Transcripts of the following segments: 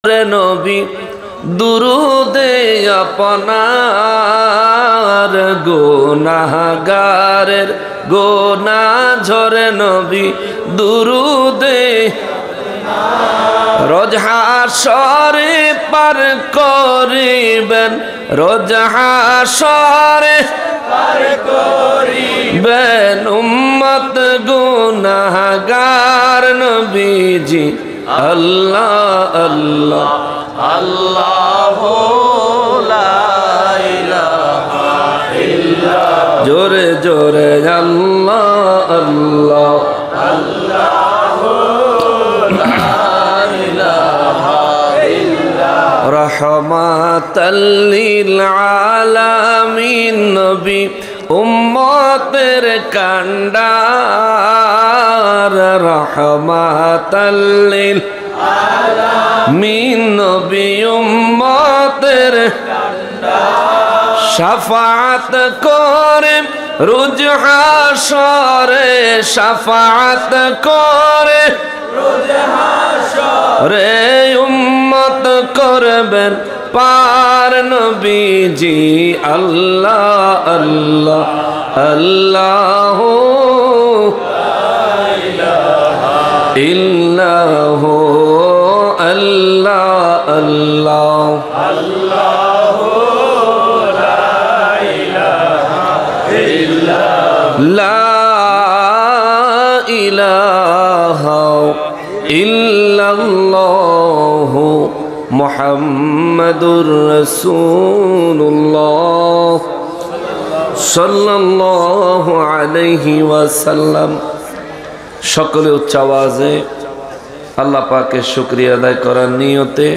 নবী দুরুদে আপনার গুনাহগারের গুনাহ ঝরে নবী দুরুদে রোজ হাশরে পার করিবেন রোজ হাশরে পার করিবেন উম্মত গুনাহগার নবীজি আল্লাহ আল্লাহ আল্লাহ লা ইলাহা ইল্লাল্লাহ জোরে জোরে আল্লাহ আল্লাহ আল্লাহ লা ইলাহা ইল্লাল্লাহ রাহমাতাল লিল আলামিন নবী উম্মতের কান্ডার রাহমাতাল লিল আলামিন নবী উম্মতের কান্ডার শাফাআত করে রোজ হাশরে শাফাআত করে রোজ হাশরে উম্মত করবেন পার নবীজি আল্লাহ আল্লাহ আল্লাহ লা ইলাহা ইল্লাল্লাহ আল্লাহ আল্লাহ আল্লাহ লা ইলাহা ইল্লাল্লাহ লা ইলাহা ইল্লাল্লাহ মুহাম্মাদুর রাসূলুল্লাহ সাল্লাল্লাহু আলাইহি ওয়াসাল্লাম। সকলে উচ্চ আওয়াজে আল্লাহ পাকের শুকরিয়া আদায় করার নিয়তে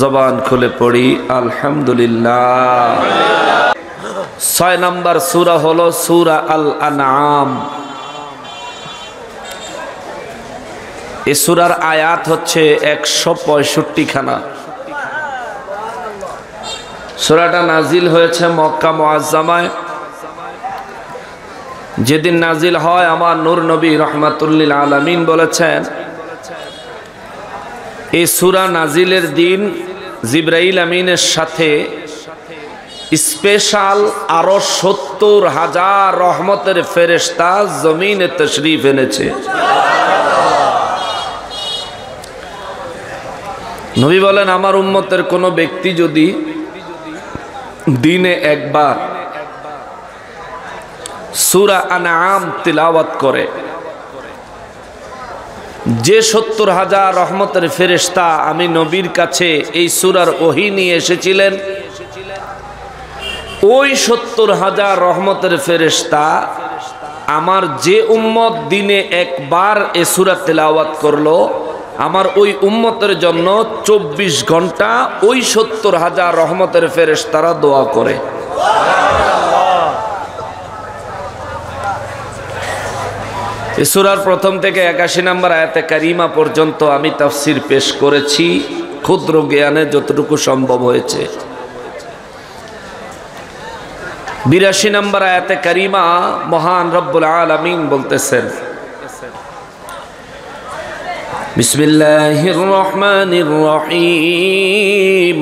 জবান খুলে পড়ি আলহামদুলিল্লাহ। 6 নম্বর সূরা হলো সূরা আল আনআম। এই সূরার আয়াত হচ্ছে 165 খানা। সূরাটা নাজিল হয়েছে মক্কা মুআজ্জামায়। যেদিন নাজিল হয় আমার নূর নবী রাহমাতুল লিল আলামিন বলেছেন এই সূরা নাজিলের দিন জিবরাইল আমিনের সাথে স্পেশাল আরো 70,000 রহমতের ফেরেশতা জমিনে তশরীফ এনেছে। নবী বলেন আমার উম্মতের কোন ব্যক্তি যদি দিনে একবার সূরা আনআম তিলাওয়াত করে, যে 70,000 রহমতের ফেরেশতা আমি নবীর কাছে এই সূরার ওহী নিয়ে এসেছিলেন, ওই 70,000 রহমতের ফেরেশতা আমার যে উম্মত দিনে একবার এই সূরা তিলাওয়াত করলো, আমার ওই উম্মতের জন্য 24 ঘন্টা ওই 70,000 রহমতের ফেরেশতারা দোয়া করে। এই সূরার প্রথম থেকে 81 নম্বর আয়াতে কারিমা পর্যন্ত আমি তাফসীর পেশ করেছি ক্ষুদ্র জ্ঞানে যতটুকু সম্ভব হয়েছে। 82 নম্বর আয়াতে কারিমা মহান রব্বুল আলামিন বলতেছেন বিসমিল্লাহির রহমানির রহিম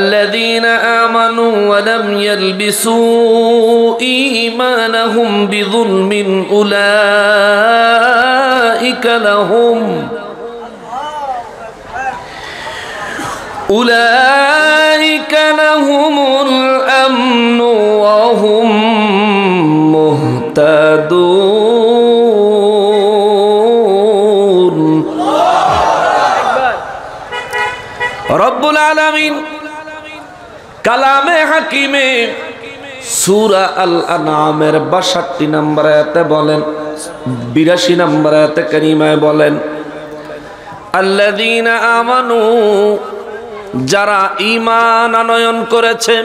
الذين آمنوا ولم يلبسوا إيمانهم بظلم أولئك لهم الأمن وهم مهتدون রব্বুল আলামিন কালামে হাকিমে সূরা আল আনআমের 62 নম্বর আয়াতে বলেন, 82 নম্বর আয়াতে কারিমায় বলেন আল্লাযীনা আমানু, যারা ঈমান আনয়ন করেছে,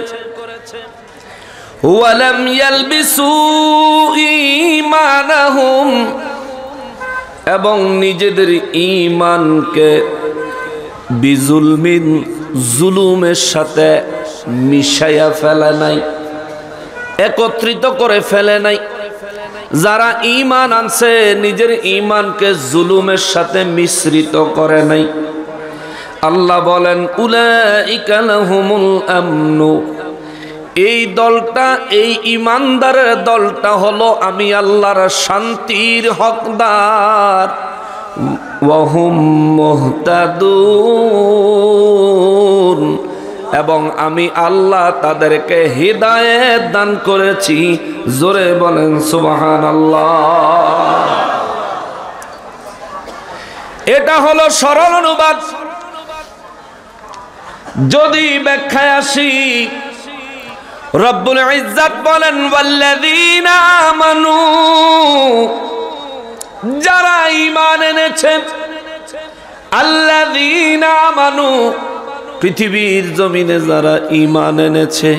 ওয়ালাম ইয়ালবিসু ঈমানাহুম, এবং নিজেদের ঈমানকে বিজুলমিন, জুলুমের সাথে মিশাইয়া ফেলে নাই, একত্রিত করে ফেলে নাই। যারা ঈমান আনছে নিজের ঈমানকে জুলুমের সাথে মিশ্রিত করে নাই। আল্লাহ বলেন উলাইকা লাহুমুল আমনু, এই দলটা, এই ঈমানদারের দলটা হলো আমি আল্লাহর শান্তির হকদার। ওয়াহুম মুহতাদুন, এবং আমি আল্লাহ তাদেরকে হিদায়াত দান করেছি। জোরে বলেন সুবহানাল্লাহ। এটা হলো সরল অনুবাদ। যদি ব্যাখ্যায় আসি, রব্বুল ইজ্জত বলেন ওয়াল্লাযীনা আমানু, যারা ঈমান এনেছে, আল্লাযীনা আমানু, পৃথিবীর জমিনে যারা ঈমান এনেছে।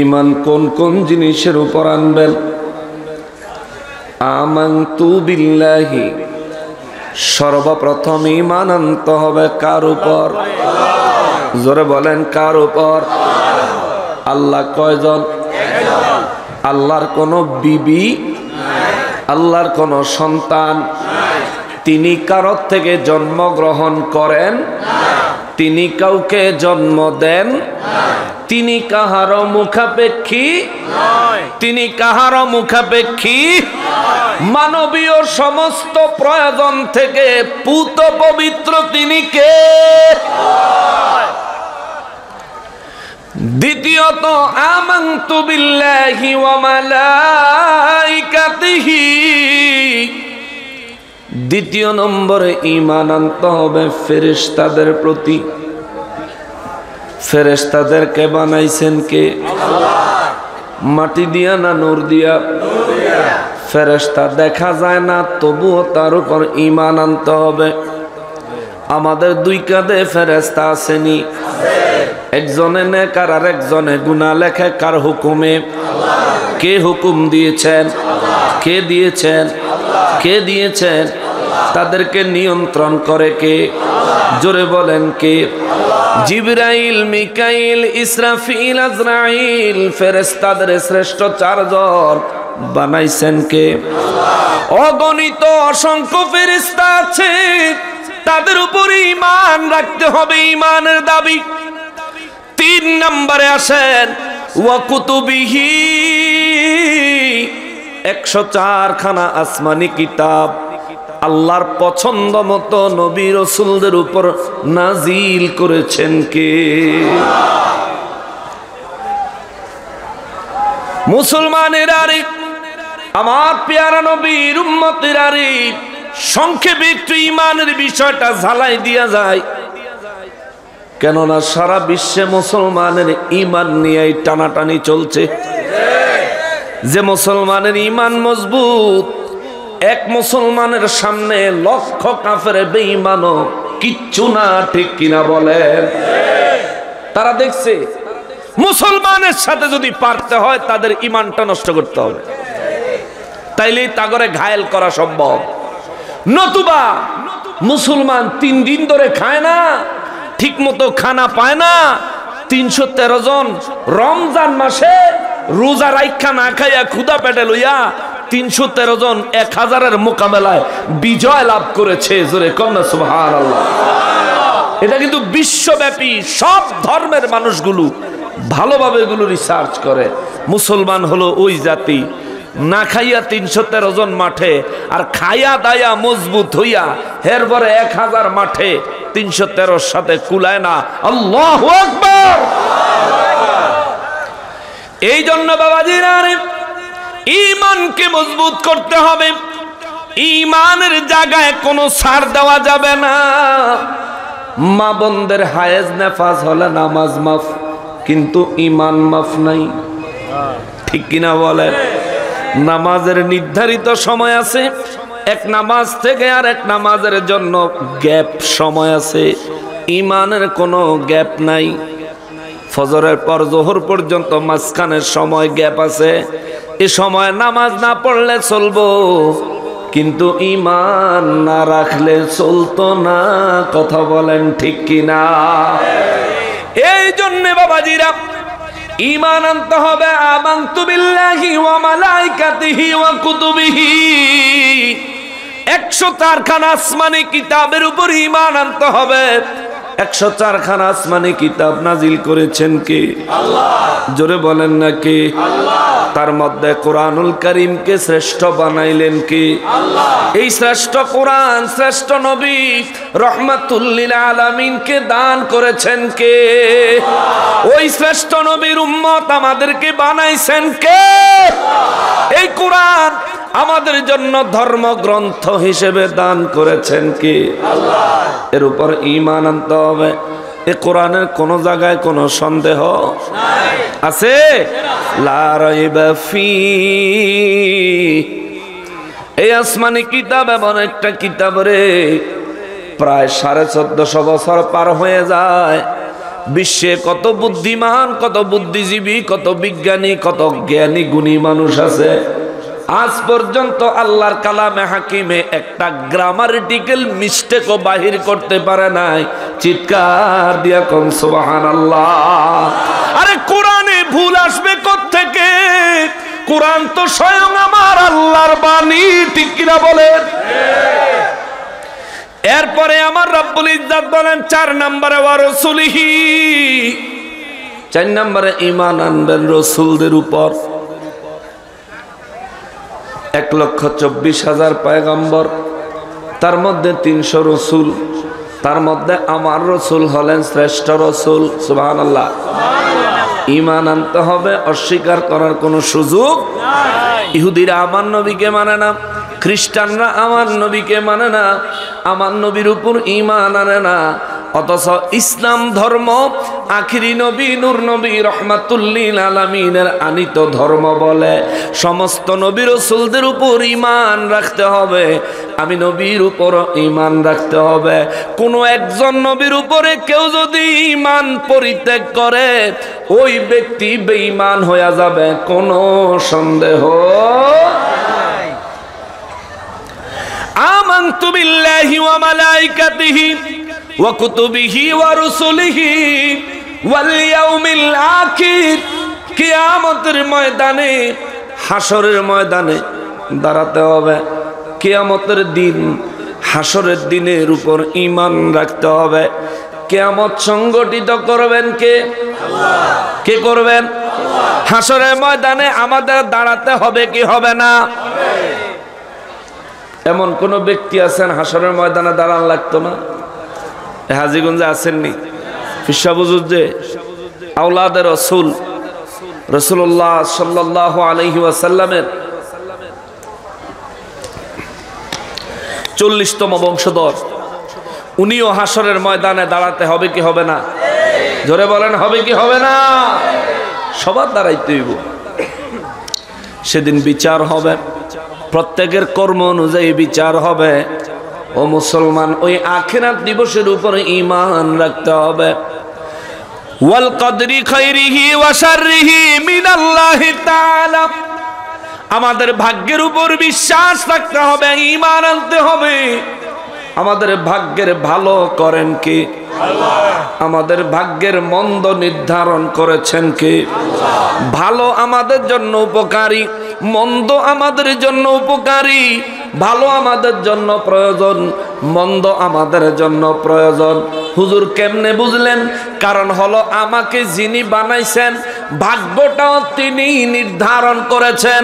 ঈমান কোন কোন জিনিসের উপর আনবেন? আমানতু বিল্লাহি, সর্বপ্রথম ঈমান আনতে হবে কার উপর? জোরে বলেন কার উপর? আল্লাহ কয়জন? আল্লাহর কোনো বিবি, আল্লাহর কোনো সন্তান, তিনি কারোর থেকে জন্মগ্রহণ করেন, তিনি কাউকে জন্ম দেন, তিনি কাহারো মুখাপেক্ষী, তিনি কাহারো মুখাপেক্ষী, মানবীয় সমস্ত প্রয়োজন থেকে পূত পবিত্র তিনি কে? দ্বিতীয়ত আমানতু বিল্লাহি ওয়া মালাইকাতিহি, দ্বিতীয় নম্বরে ঈমান আনতে হবে ফেরেশতাদের প্রতি। ফেরেশতাদেরকে বানাইছেন কে? আল্লাহ। মাটি দিয়া না নূর দিয়া? ফেরেশতা দেখা যায় না, তবুও তার উপর ঈমান আনতে হবে। আমাদের দুই কাঁধে ফেরেশতা আসেনি, একজনে নেকার আর একজনে গুনাহ লেখে। কার হুকুমে? কে হুকুম দিয়েছেন? কে দিয়েছেন? কে দিয়েছেন? তাদেরকে নিয়ন্ত্রণ করে কে? জোরে বলেন কে? জিবরাইল, মিকাইল, ইসরাফিল, আজরাইল, ফেরেশতাদের শ্রেষ্ঠ চারজন বানাইছেন কে? অগণিত অসংখ্য ফেরেশতা আছে, তাদের উপরে ঈমান রাখতে হবে, ঈমানের দাবি। 3 নম্বরে আসেন ওয়া কুতুবিহি, 104 খানা আসমানি কিতাব আল্লাহর পছন্দ মতো নবী রাসূলদের উপর নাজিল করেছেন কে? মুসলমানেরা রে, আমার পেয়ারা নবীর উম্মতেরা রে, সংক্ষেপে একটু ঈমানের বিষয়টা ঝালাই দিয়া যায়। কেননা সারা বিশ্বে মুসলমানের ঈমান নিয়ে টানাটানি চলছে। যে মুসলমানের ঈমান মজবুত, এক মুসলমানের সামনে লক্ষ কাফের বেঈমানও কিচ্ছু না, ঠিক কিনা বলেন? তারা দেখছে মুসলমানের সাথে যদি পারতে হয় তাদের ঈমানটা নষ্ট করতে হবে, তাইলেই তাগরে ঘায়েল করা সম্ভব। নতুবা মুসলমান 3 দিন ধরে খায় না, ঠিক মতো খানা পায় না। 313 জন রমজান মাসে রোজা রাইখা না খাইয়া ক্ষুধা পেটে লইয়া 313 জন 1000-এর মোকাবেলায় বিজয় লাভ করেছে। জোরে কন্যা সুবহানাল্লাহ। এটা কিন্তু বিশ্বব্যাপী সব ধর্মের মানুষগুলো ভালোভাবে এগুলো রিসার্চ করে। মুসলমান হলো ওই জাতি, না খাইয়া 313 জন মাঠে, আর খাইয়া দায়া মজবুত হইয়া এরপরে 1000 মাঠে 313 সাথে কুলায় না। আল্লাহু আকবার। এই জন্য বাবাজিরা, ঈমানকে মজবুত করতে হবে। ঈমানের জায়গায় কোনো ছাড় দেওয়া যাবে না। মা বোনদের হায়েজ নেফাজ হলে নামাজ মাফ, কিন্তু ঈমান মাফ নাই, ঠিক কিনা বলেন? নামাজের নির্ধারিত সময় আছে, এক নামাজ থেকে আর এক নামাজের জন্য গ্যাপ সময় আছে। ঈমানের কোনো গ্যাপ নাই। ফজরের পর যোহর পর্যন্ত মাঝখানের সময় গ্যাপ আছে, এ সময় নামাজ না পড়লে চলবো, কিন্তু ঈমান না রাখলে চলতো না। কথা বলেন ঠিক কিনা? এই জন্য বাবাজিরা, ঈমান আনতে হবে আমানতু বিল্লাহি ওয়া মালাইকাতিহি ওয়া কুতুবিহি। 104 খানা আসমানি কিতাবের উপর ঈমান আনতে হবে। 104 খানা আসমানি কিতাব নাজিল করেছেন কে? আল্লাহ। জোরে বলেন না কে? আল্লাহ। তার মধ্যে কোরআনুল কারীমকে শ্রেষ্ঠ বানাইলেন কে? আল্লাহ। এই শ্রেষ্ঠ কোরআন, শ্রেষ্ঠ নবী রহমাতুল লিল আলামিনকে দান করেছেন কে? ওই শ্রেষ্ঠ নবীর উম্মত আমাদেরকে বানাইছেন কে? এই কোরআন আমাদের জন্য ধর্মগ্রন্থ হিসেবে দান করেছেন কে? আল্লাহ। এর উপর ঈমান আনতে হবে। এই কোরআনের কোন জায়গায় কোনো সন্দেহ আছে? লা রাইবা ফি। এই আসমানি কিতাব এমন একটা কিতাব রে, প্রায় 1450 বছর পার হয়ে যায়। বিশ্বে কত বুদ্ধিমান, কত বুদ্ধিজীবী, কত বিজ্ঞানী, কত জ্ঞানী গুণী মানুষ আছে, আজ পর্যন্ত আল্লাহর কালামে হাকিমে একটা গ্রামারিটিক্যাল মিস্টেকও বাহির করতে পারে নাই। চিৎকার দিয়া কোন সুবহানাল্লাহ। আরে কোরআনে ভুল আসবে কোত্থেকে? কোরআন তো স্বয়ং আমার আল্লাহর বাণী, ঠিক কিনা বলেন? এরপরে আমার রব্বুল ইজ্জত বলেন 4 নম্বরে ওয়া রাসূলিহি। 4 নম্বরে ঈমান আনবেন রাসূলদের উপর। 1,24,000 পয়গম্বর, তার মধ্যে 300 রসুল, তার মধ্যে আমার রসুল হলেন শ্রেষ্ঠ রসুল। সুবহানাল্লাহ। ঈমান আনতে হবে, অস্বীকার করার কোনো সুযোগ নাই। ইহুদিরা আমার নবীকে মানে না, খ্রিস্টানরা আমার নবীকে মানে না, আমার নবীর উপর ঈমান আনে না। অথচ ইসলাম ধর্ম আখিরি নবী নূর নবী রহমাতুল লিল আলামিনের আনিত ধর্ম বলে সমস্ত নবী রাসূলদের উপর ঈমান রাখতে হবে। আমি নবীর উপর ঈমান রাখতে হবে। কোনো একজন নবীর উপরে কেউ যদি ঈমান পরিত্যাগ করে, ওই ব্যক্তি বেঈমান হয়ে যাবে, কোনো সন্দেহ নাই। আমানতু বিল্লাহি ওয়া মালাইকাতিহি ওয়া কুতুবিহি ওয়া রুসুলিহি ওয়াল ইয়াউমিল আখির। কিয়ামতের ময়দানে, হাসরের ময়দানে দাঁড়াতে হবে। কিয়ামতের দিন, হাসরের দিনের উপর ঈমান রাখতে হবে। কিয়ামত সংগঠিত করবেন কে? আল্লাহ। কে করবেন? আল্লাহ। হাসরের ময়দানে আমাদের দাঁড়াতে হবে কি হবে না? হবে। এমন কোন ব্যক্তি আছেন হাসরের ময়দানে দাঁড়ান লাগতো না? হাজীগঞ্জে আসেননি? ফিরসা বুজুর যে আওলাদে রসুল রাসূলুল্লাহ সাল্লাল্লাহু আলাইহি ওয়াসাল্লামের 40তম বংশধর, উনিও হাসরের ময়দানে দাঁড়াতে হবে কি হবে না? জোরে বলেন, হবে কি হবে না? সবার দাঁড়াইতে হইব। সেদিন বিচার হবে, প্রত্যেকের কর্ম অনুযায়ী বিচার হবে। ও মুসলমান, ওই আখিরাত দিবসের উপর ঈমান রাখতে হবে। ওয়াল কদরি খাইরিহি ওয়া শাররিহি মিনাল্লাহি তাআলা। আমাদের ভাগ্যের উপর বিশ্বাস রাখতে হবে, ঈমান আনতে হবে। আমাদের ভাগ্যের ভালো করেন কে? আল্লাহ। আমাদের ভাগ্যের মন্দ নির্ধারণ করেছেন কে? আল্লাহ। ভালো আমাদের জন্য উপকারী, মন্দ আমাদের জন্য উপকারী। ভালো আমাদের জন্য প্রয়োজন, মন্দ আমাদের জন্য প্রয়োজন। হুজুর কেমনে বুঝলেন? কারণ হলো আমাকে যিনি বানাইছেন ভাগ্যটাও তিনি নির্ধারণ করেছেন।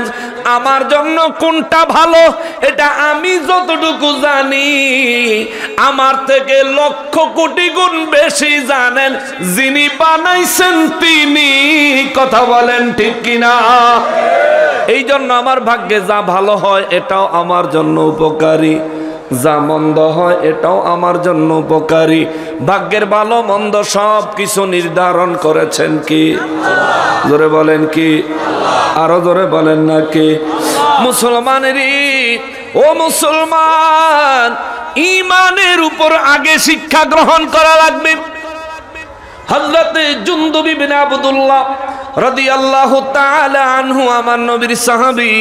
আমার জন্য কোনটা ভালো এটা আমি যতটুকু জানি, আমার থেকে লক্ষ কোটি গুণ বেশি জানেন যিনি বানাইছেন তিনি। কথা বলেন ঠিক কিনা? এই জন্য আমার ভাগ্যে যা ভালো হয় এটাও আমার জন্য উপকারী, যা মন্দ হয় এটাও আমার জন্য উপকারী। ভাগ্যের ভালো মন্দ সব কিছু নির্ধারণ করেছেন কি? জোরে বলেন কি? আরো জোরে বলেন না কি? মুসলমানেরই ও মুসলমান, ঈমানের উপর আগে শিক্ষা গ্রহণ করা লাগবে। হযরতে জুনদুব ইবনে আব্দুল্লাহ রাদিয়াল্লাহু তাআলা আনহু আমার নবীর সাহাবী,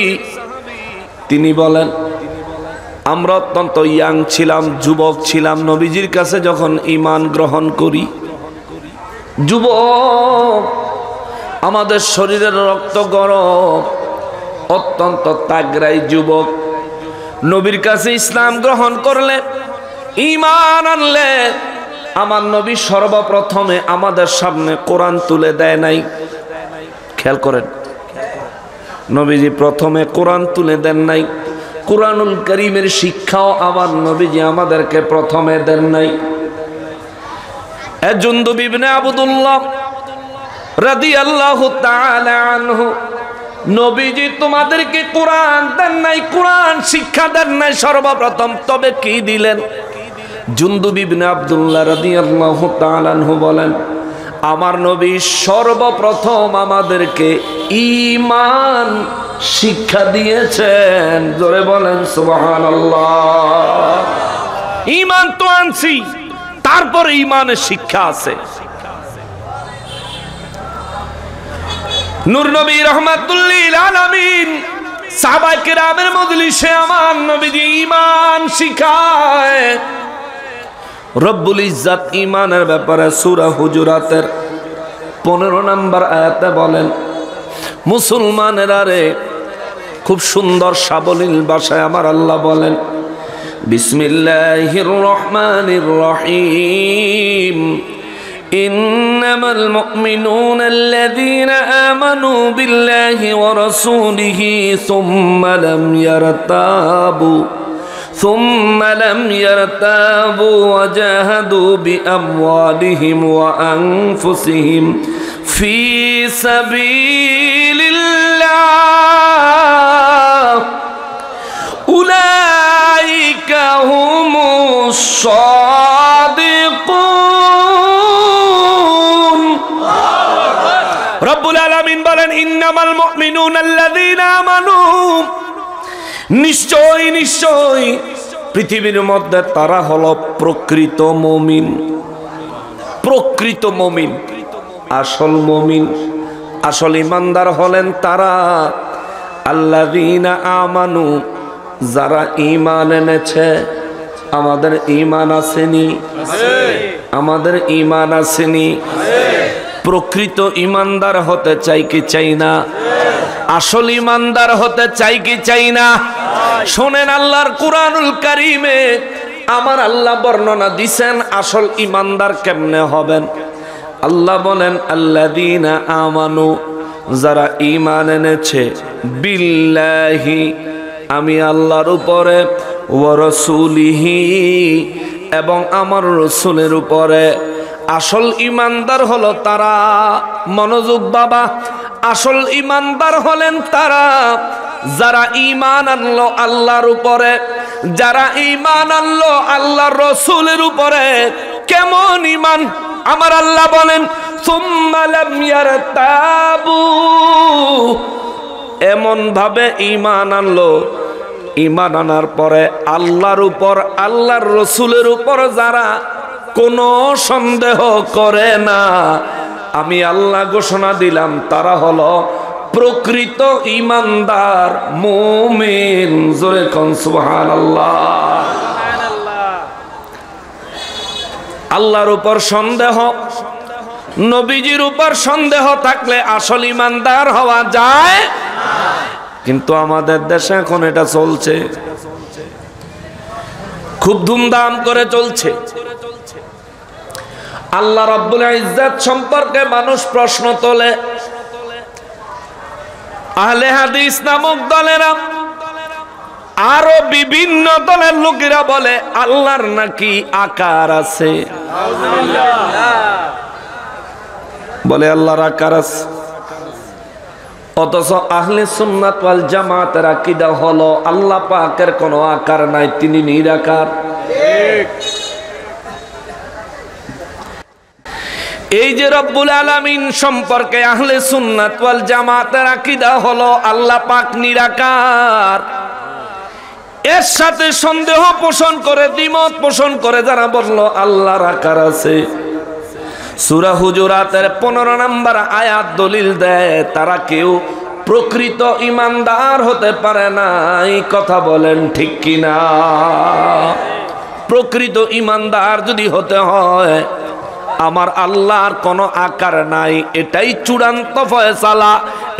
তিনি বলেন আমরা অত্যন্ত ইয়াং ছিলাম, যুবক ছিলাম। নবীজির কাছে যখন ঈমান গ্রহণ করি, যুবক আমাদের শরীরের রক্ত গরম, অত্যন্ত তাগড়াই যুবক। নবীর কাছে ইসলাম গ্রহণ করলে, ঈমান আনলে, আমার নবী সর্বপ্রথমে আমাদের সামনে কোরআন তুলে দেয় নাই। খেয়াল করেন, নবীজি প্রথমে কোরআন তুলে দেন নাই। কুরআনুল কারীমের শিক্ষাও আমার নবীজি আমাদেরকে প্রথমে দেন নাই। জুনদুব ইবনে আবদুল্লাহ রাদিয়াল্লাহু তাআলা আনহু, নবীজি তোমাদেরকে কোরআন দেন নাই, কোরআন শিক্ষা দেন নাই সর্বপ্রথম, তবে কি দিলেন? জুনদুব ইবনে আবদুল্লাহ রাদিয়াল্লাহু তাআলা আনহু বলেন, আমার নবী সর্বপ্রথম আমাদেরকে ঈমান শিক্ষা দিয়েছেন। জোরে বলেন সুবহানাল্লাহ। ঈমান তো আনছি, তারপরে ঈমানের শিক্ষা আছে। নূর নবী রাহমাতুল লিল আলামিন সাহাবায়ে কেরামের মজলিসে আমার নবীজি ঈমান শিখায়। রব্বুল ইজ্জত ঈমানের ব্যাপারে সূরা হুজুরাতের 15 নম্বর আয়াতে বলেন, মুসলমানেরা রে, খুব সুন্দর সাবলীল ভাষায় আমার আল্লাহ বলেন, বিসমিল্লাহির রহমানির রহিম, ইন্নামাল মুমিনুনা আল্লাযীনা আমানু বিল্লাহি ওয়া রাসূলিহি ثم لم يرتابوا وجاهدوا بأموالهم وأنفسهم في سبيل الله أولئك هم الصادقون। رب العالمين বলেন, إنما المؤمنون الذين آمنوا, নিশ্চয় নিশ্চয় পৃথিবীর মধ্যে তারা হলো প্রকৃত মুমিন। প্রকৃত মুমিন, আসল মুমিন, আসল ইমানদার হলেন তারা, আল্লাযীনা আমানু, যারা ঈমান এনেছে। আমাদের ঈমান আসেনি? আমাদের ঈমান আসেনি? প্রকৃত ঈমানদার হতে চাই কি চাই না? আসল ঈমানদার হতে চাই কি চাই না? শোনেন, আল্লাহর কুরআনুল কারীমে আমার আল্লাহ বর্ণনা দিছেন আসল ঈমানদার কেমনে হবেন। আল্লাহ বলেন, আল্লাযীনা আমানু, যারা ঈমান এনেছে, বিল্লাহি, আমি আল্লাহর উপরে, ওয়া রাসূলিহি, এবং আমার রাসূলের উপরে। আসল ঈমানদার হলো তারা, মনোযোগ বাবা, আসল ঈমানদার হলেন তারা যারা ঈমান আনলো আল্লাহর উপরে, যারা ঈমান আনলো আল্লাহর রাসূলের উপরে। কেমন ঈমান? আমার আল্লাহ বলেন, সুম্মা লাম ইয়ারতাবু, এমন ভাবে ঈমান আনলো, ঈমান আনার পরে আল্লাহর উপর, আল্লাহর রাসূলের উপর যারা কোনো সন্দেহ করে না, আমি আল্লাহ ঘোষণা দিলাম তারা হলো প্রকৃত ঈমানদার মুমিন। জোরে কোন সুবহানাল্লাহ। আল্লাহর উপর সন্দেহ, নবীজির উপর সন্দেহ থাকলে আসল ঈমানদার হওয়া যায়? কিন্তু আমাদের দেশে এখন এটা চলছে, খুব ধুমধাম করে চলছে। আল্লাহ রাব্বুল ইজ্জত সম্পর্কে মানুষ প্রশ্ন তোলে, আহলে হাদিস নামক দলেরা, আরো বিভিন্ন দলের লোকেরা বলে আল্লাহর নাকি আকার আছে, বলে আল্লাহর আকার আছে। অথচ আহলে সুন্নাত ওয়াল জামাতের আকীদা হলো আল্লাহ পাকের কোনো আকার নাই, তিনি নিরাকার। এই যে রব্বুল আলামিন সম্পর্কে আহলে সুন্নাত ওয়াল জামাতের আকীদা হলো আল্লাহ পাক নিরাকার, এর সাথে সন্দেহ পোষণ করে, দ্বিমত পোষণ করে যারা বলল আল্লাহর আকার আছে, সূরা হুজুরাতের 15 নম্বর আয়াত দলিল দেয়, তারা কেউ প্রকৃত ঈমানদার হতে পারে না। এই কথা বলেন ঠিক কিনা? প্রকৃত ঈমানদার যদি হতে হয় আমার আল্লাহর কোনো আকার নাই, এটাই চূড়ান্ত ফয়সালা,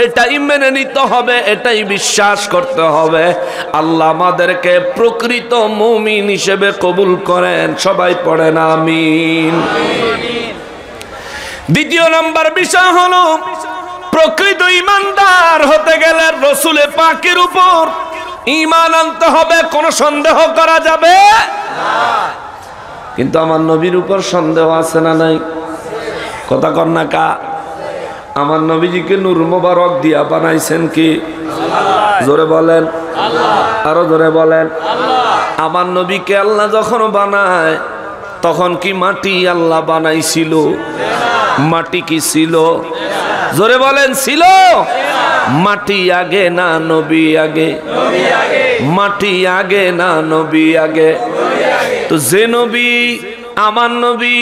এটাই মেনে নিতে হবে, এটাই বিশ্বাস করতে হবে। আল্লাহ আমাদেরকে প্রকৃত মুমিন হিসেবে কবুল করেন, সবাই পড়েন আমিন। দ্বিতীয় নম্বর বিষয় হলো, প্রকৃত ঈমানদার হতে গেলে রাসূল পাকের উপর ঈমান আনতে হবে, কোনো সন্দেহ করা যাবে না। কিন্তু আমার নবীর উপর সন্দেহ আছে না নাই? কথা কর না কা? আমার নবীজিকে নূর মোবারক দিয়া বানাইছেন কি? জোরে বলেন আল্লাহ। আরো জোরে বলেন আল্লাহ। আমার নবীকে আল্লাহ যখন বানায় তখন কি মাটি আল্লাহ বানাইছিল? মাটি কি ছিল? জোরে বলেন ছিল? মাটি আগে না নবী আগে? মাটি আগে না নবী আগে? তো যে নবী আমার নবী,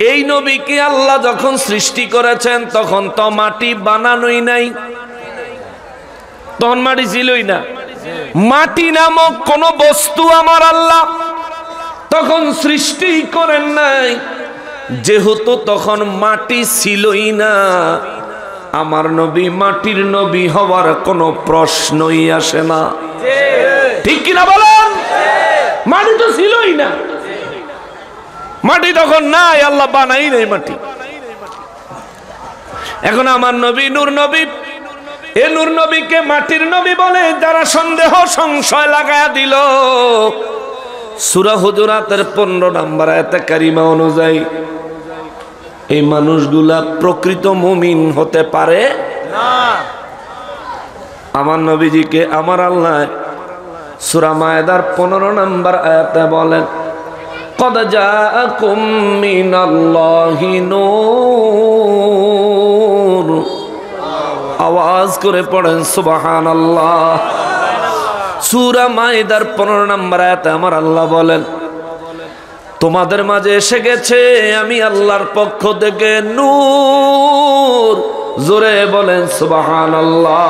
এই নবীকে আল্লাহ যখন সৃষ্টি করেছেন তখন তো মাটি বানানোই নাই, তখন মাটি ছিলই না। মাটি নামক কোন বস্তু আমার আল্লাহ তখন সৃষ্টি করেন নাই, যেহেতু তখন মাটি ছিলই না, আমার নবী মাটির নবী হওয়ার কোনো প্রশ্নই আসে না। ঠিক কিনা বলেন? মাটি তো ছিলই না, মাটি তখন নাই, আল্লাহ বানাই নাই মাটি। এখন আমার নবী নূর নবী, এ নূর নবীকে মাটির নবী বলে যারা সন্দেহ সংশয় লাগায়া দিল, সূরা হুজুরাতের 15 নম্বর আয়াতে কারিমা অনুযায়ী এই মানুষগুলা প্রকৃত মুমিন হতে পারে না। আমার নবীজিকে আমার আল্লাহ সূরা মায়েদার 15 নম্বর আয়াতে বলেন, قد جاءكم من الله نور। আওয়াজ করে পড়েন সুবহানাল্লাহ। সূরা মায়েদার 15 নম্বর আয়াতে আমার আল্লাহ বলেন, তোমাদের মাঝে এসে গেছে আমি আল্লাহর পক্ষ থেকে নূর। জোরে বলেন সুবহানাল্লাহ।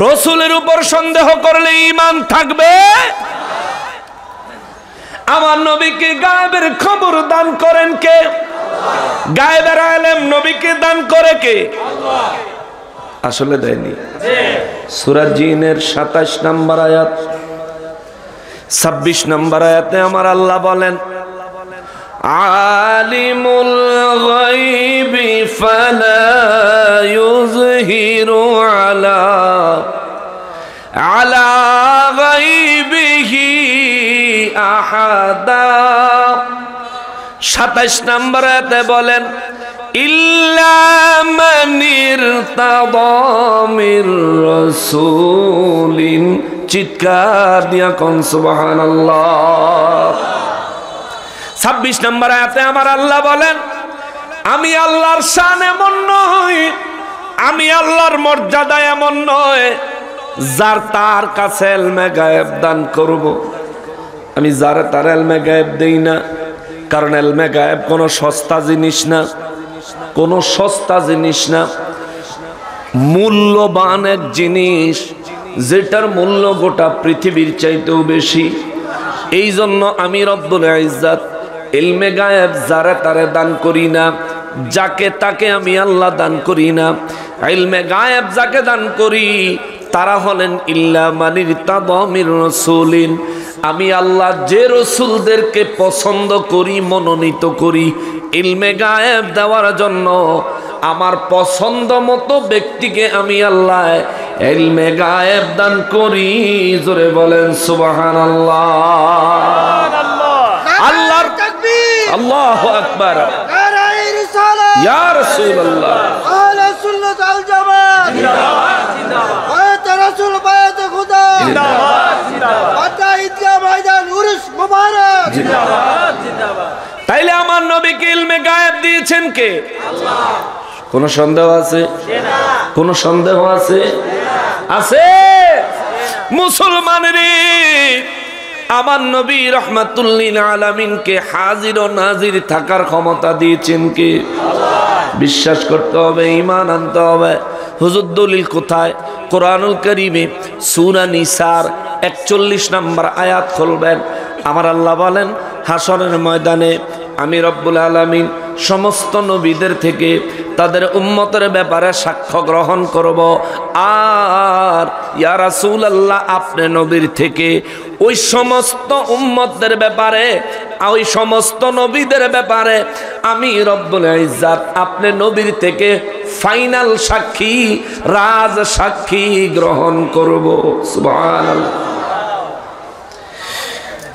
রাসূলের উপর সন্দেহ করলে ঈমান থাকবে? আমার নবীকে গায়েবের খবর দান করেন কে? গায়েবের ইলম নবীকে দান করে কে? আল্লাহ। আসলে দেয়নি। সূরা জিনের 27 নম্বর আয়াত 26 নম্বর আয়াতে আমার আল্লাহ বলেন, আলিমুল গায়বি ফালা ইউযহিরু আলা গায়বিহি আহাদা। 27 নম্বর আয়াতে বলেন, ইল্লা মান ইরতাদা মির রাসূলিন। চিৎকার দিয়া কোন সুবহানাল্লাহ। 26 নম্বর আয়াতে আমার আল্লাহ বলেন, আমি আল্লাহর শান এমন নয়, আমি আল্লাহর মর্যাদা এমন নয় যার তার কাছে ইলমে গায়েব দান করব। আমি যারে তার ইলমে গায়েব দেই না, কারণ ইলমে গায়েব কোনো সস্তা জিনিস না, কোনো সস্তা জিনিস না, মূল্যবান এক জিনিস, যেটার মূল্য গোটা পৃথিবীর চাইতেও বেশি। এই জন্য আমি রব্বুল ইজ্জত ইলমে গায়েব যারে তারে দান করি না, যাকে তাকে আমি আল্লাহ দান করি না। ইলমে গায়েব যাকে দান করি তারা হলেন ইল্লা মান ইরতাদা মির রাসূলিন। আমি আল্লাহ যে রসুলদেরকে পছন্দ করি, মনোনীত করি ইলমে গায়েব দেওয়ার জন্য, আমার পছন্দ মতো ব্যক্তিকে আমি আল্লাহ ইলমে গায়েব দান করি। জোরে বলেন সুবহানাল্লাহ। আল্লাহর তাকবীর, আল্লাহু আকবার, নারায়ে রিসালাত, ইয়া রাসূলুল্লাহ, আহলে সুন্নাত ওয়াল জামাত জিন্দাবাদ, জিন্দাবাদ, বায়াত রাসূল, বায়াত খুদা জিন্দাবাদ, জিন্দাবাদ, আতা ঈদগাহ ময়দান উরুস মুবারক জিন্দাবাদ, জিন্দাবাদ। তাইলে আমার নবীকে ইলমে গায়েব দিয়েছেন কে? আল্লাহ। কোন সন্দেহ আছে? না। কোন সন্দেহ আছে? আছে। মুসলমানের আমার নবী রাহমাতুল লিল আলামিনকে হাজির ও নাজির থাকার ক্ষমতা দিয়েছেন কে? আল্লাহ। বিশ্বাস করতে হবে, ঈমান আনতে হবে। হুজুর দলিল কোথায়? কোরআনুল কারীমে সূরা নিসার 41 নম্বর আয়াত খুলবেন। আমার আল্লাহ বলেন, হাসরের ময়দানে আমি রব্বুল আলামিন সমস্ত নবীদের থেকে তাদের উম্মতের ব্যাপারে সাক্ষ্য গ্রহণ করব। আর ইয়া রাসূলুল্লাহ আপনি নবীর থেকে ওই সমস্ত উম্মতদের ব্যাপারে, ওই সমস্ত নবীদের ব্যাপারে আমি রব্বুল ইজ্জত আপনি নবীর থেকে ফাইনাল সাক্ষী, রাজ সাক্ষী গ্রহণ করব। সুবহানাল্লাহ।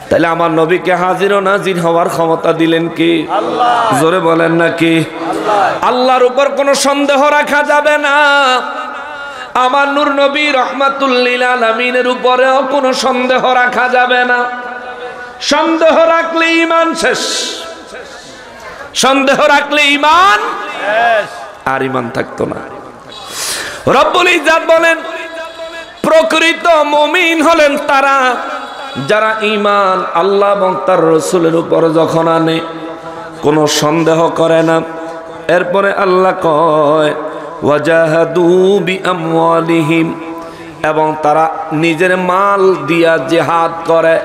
তাহলে আমার নবীকে হাজির ও নাজির হওয়ার ক্ষমতা দিলেন কি? আল্লাহ। জোরে বলেন নাকি? আল্লাহর উপর কোনো সন্দেহ রাখা যাবে না। আমার নূর নবী রাহমাতুল লিল আলামিনের উপরেও কোনো সন্দেহ রাখা যাবে না। সন্দেহ রাখলে ঈমান শেষ, সন্দেহ রাখলে ঈমান শেষ, আর ঈমান থাকতো না। রব্বুল ইজ্জত বলেন প্রকৃত মুমিন হলেন তারা যারা ঈমান আল্লাহ এবং তার রাসূলের উপর যখন আনে কোনো সন্দেহ করে না। এরপরে আল্লাহ কয় ওয়াজাহাদু বিআমওয়ালিহিম, এবং তারা নিজের মাল দিয়া জিহাদ করে।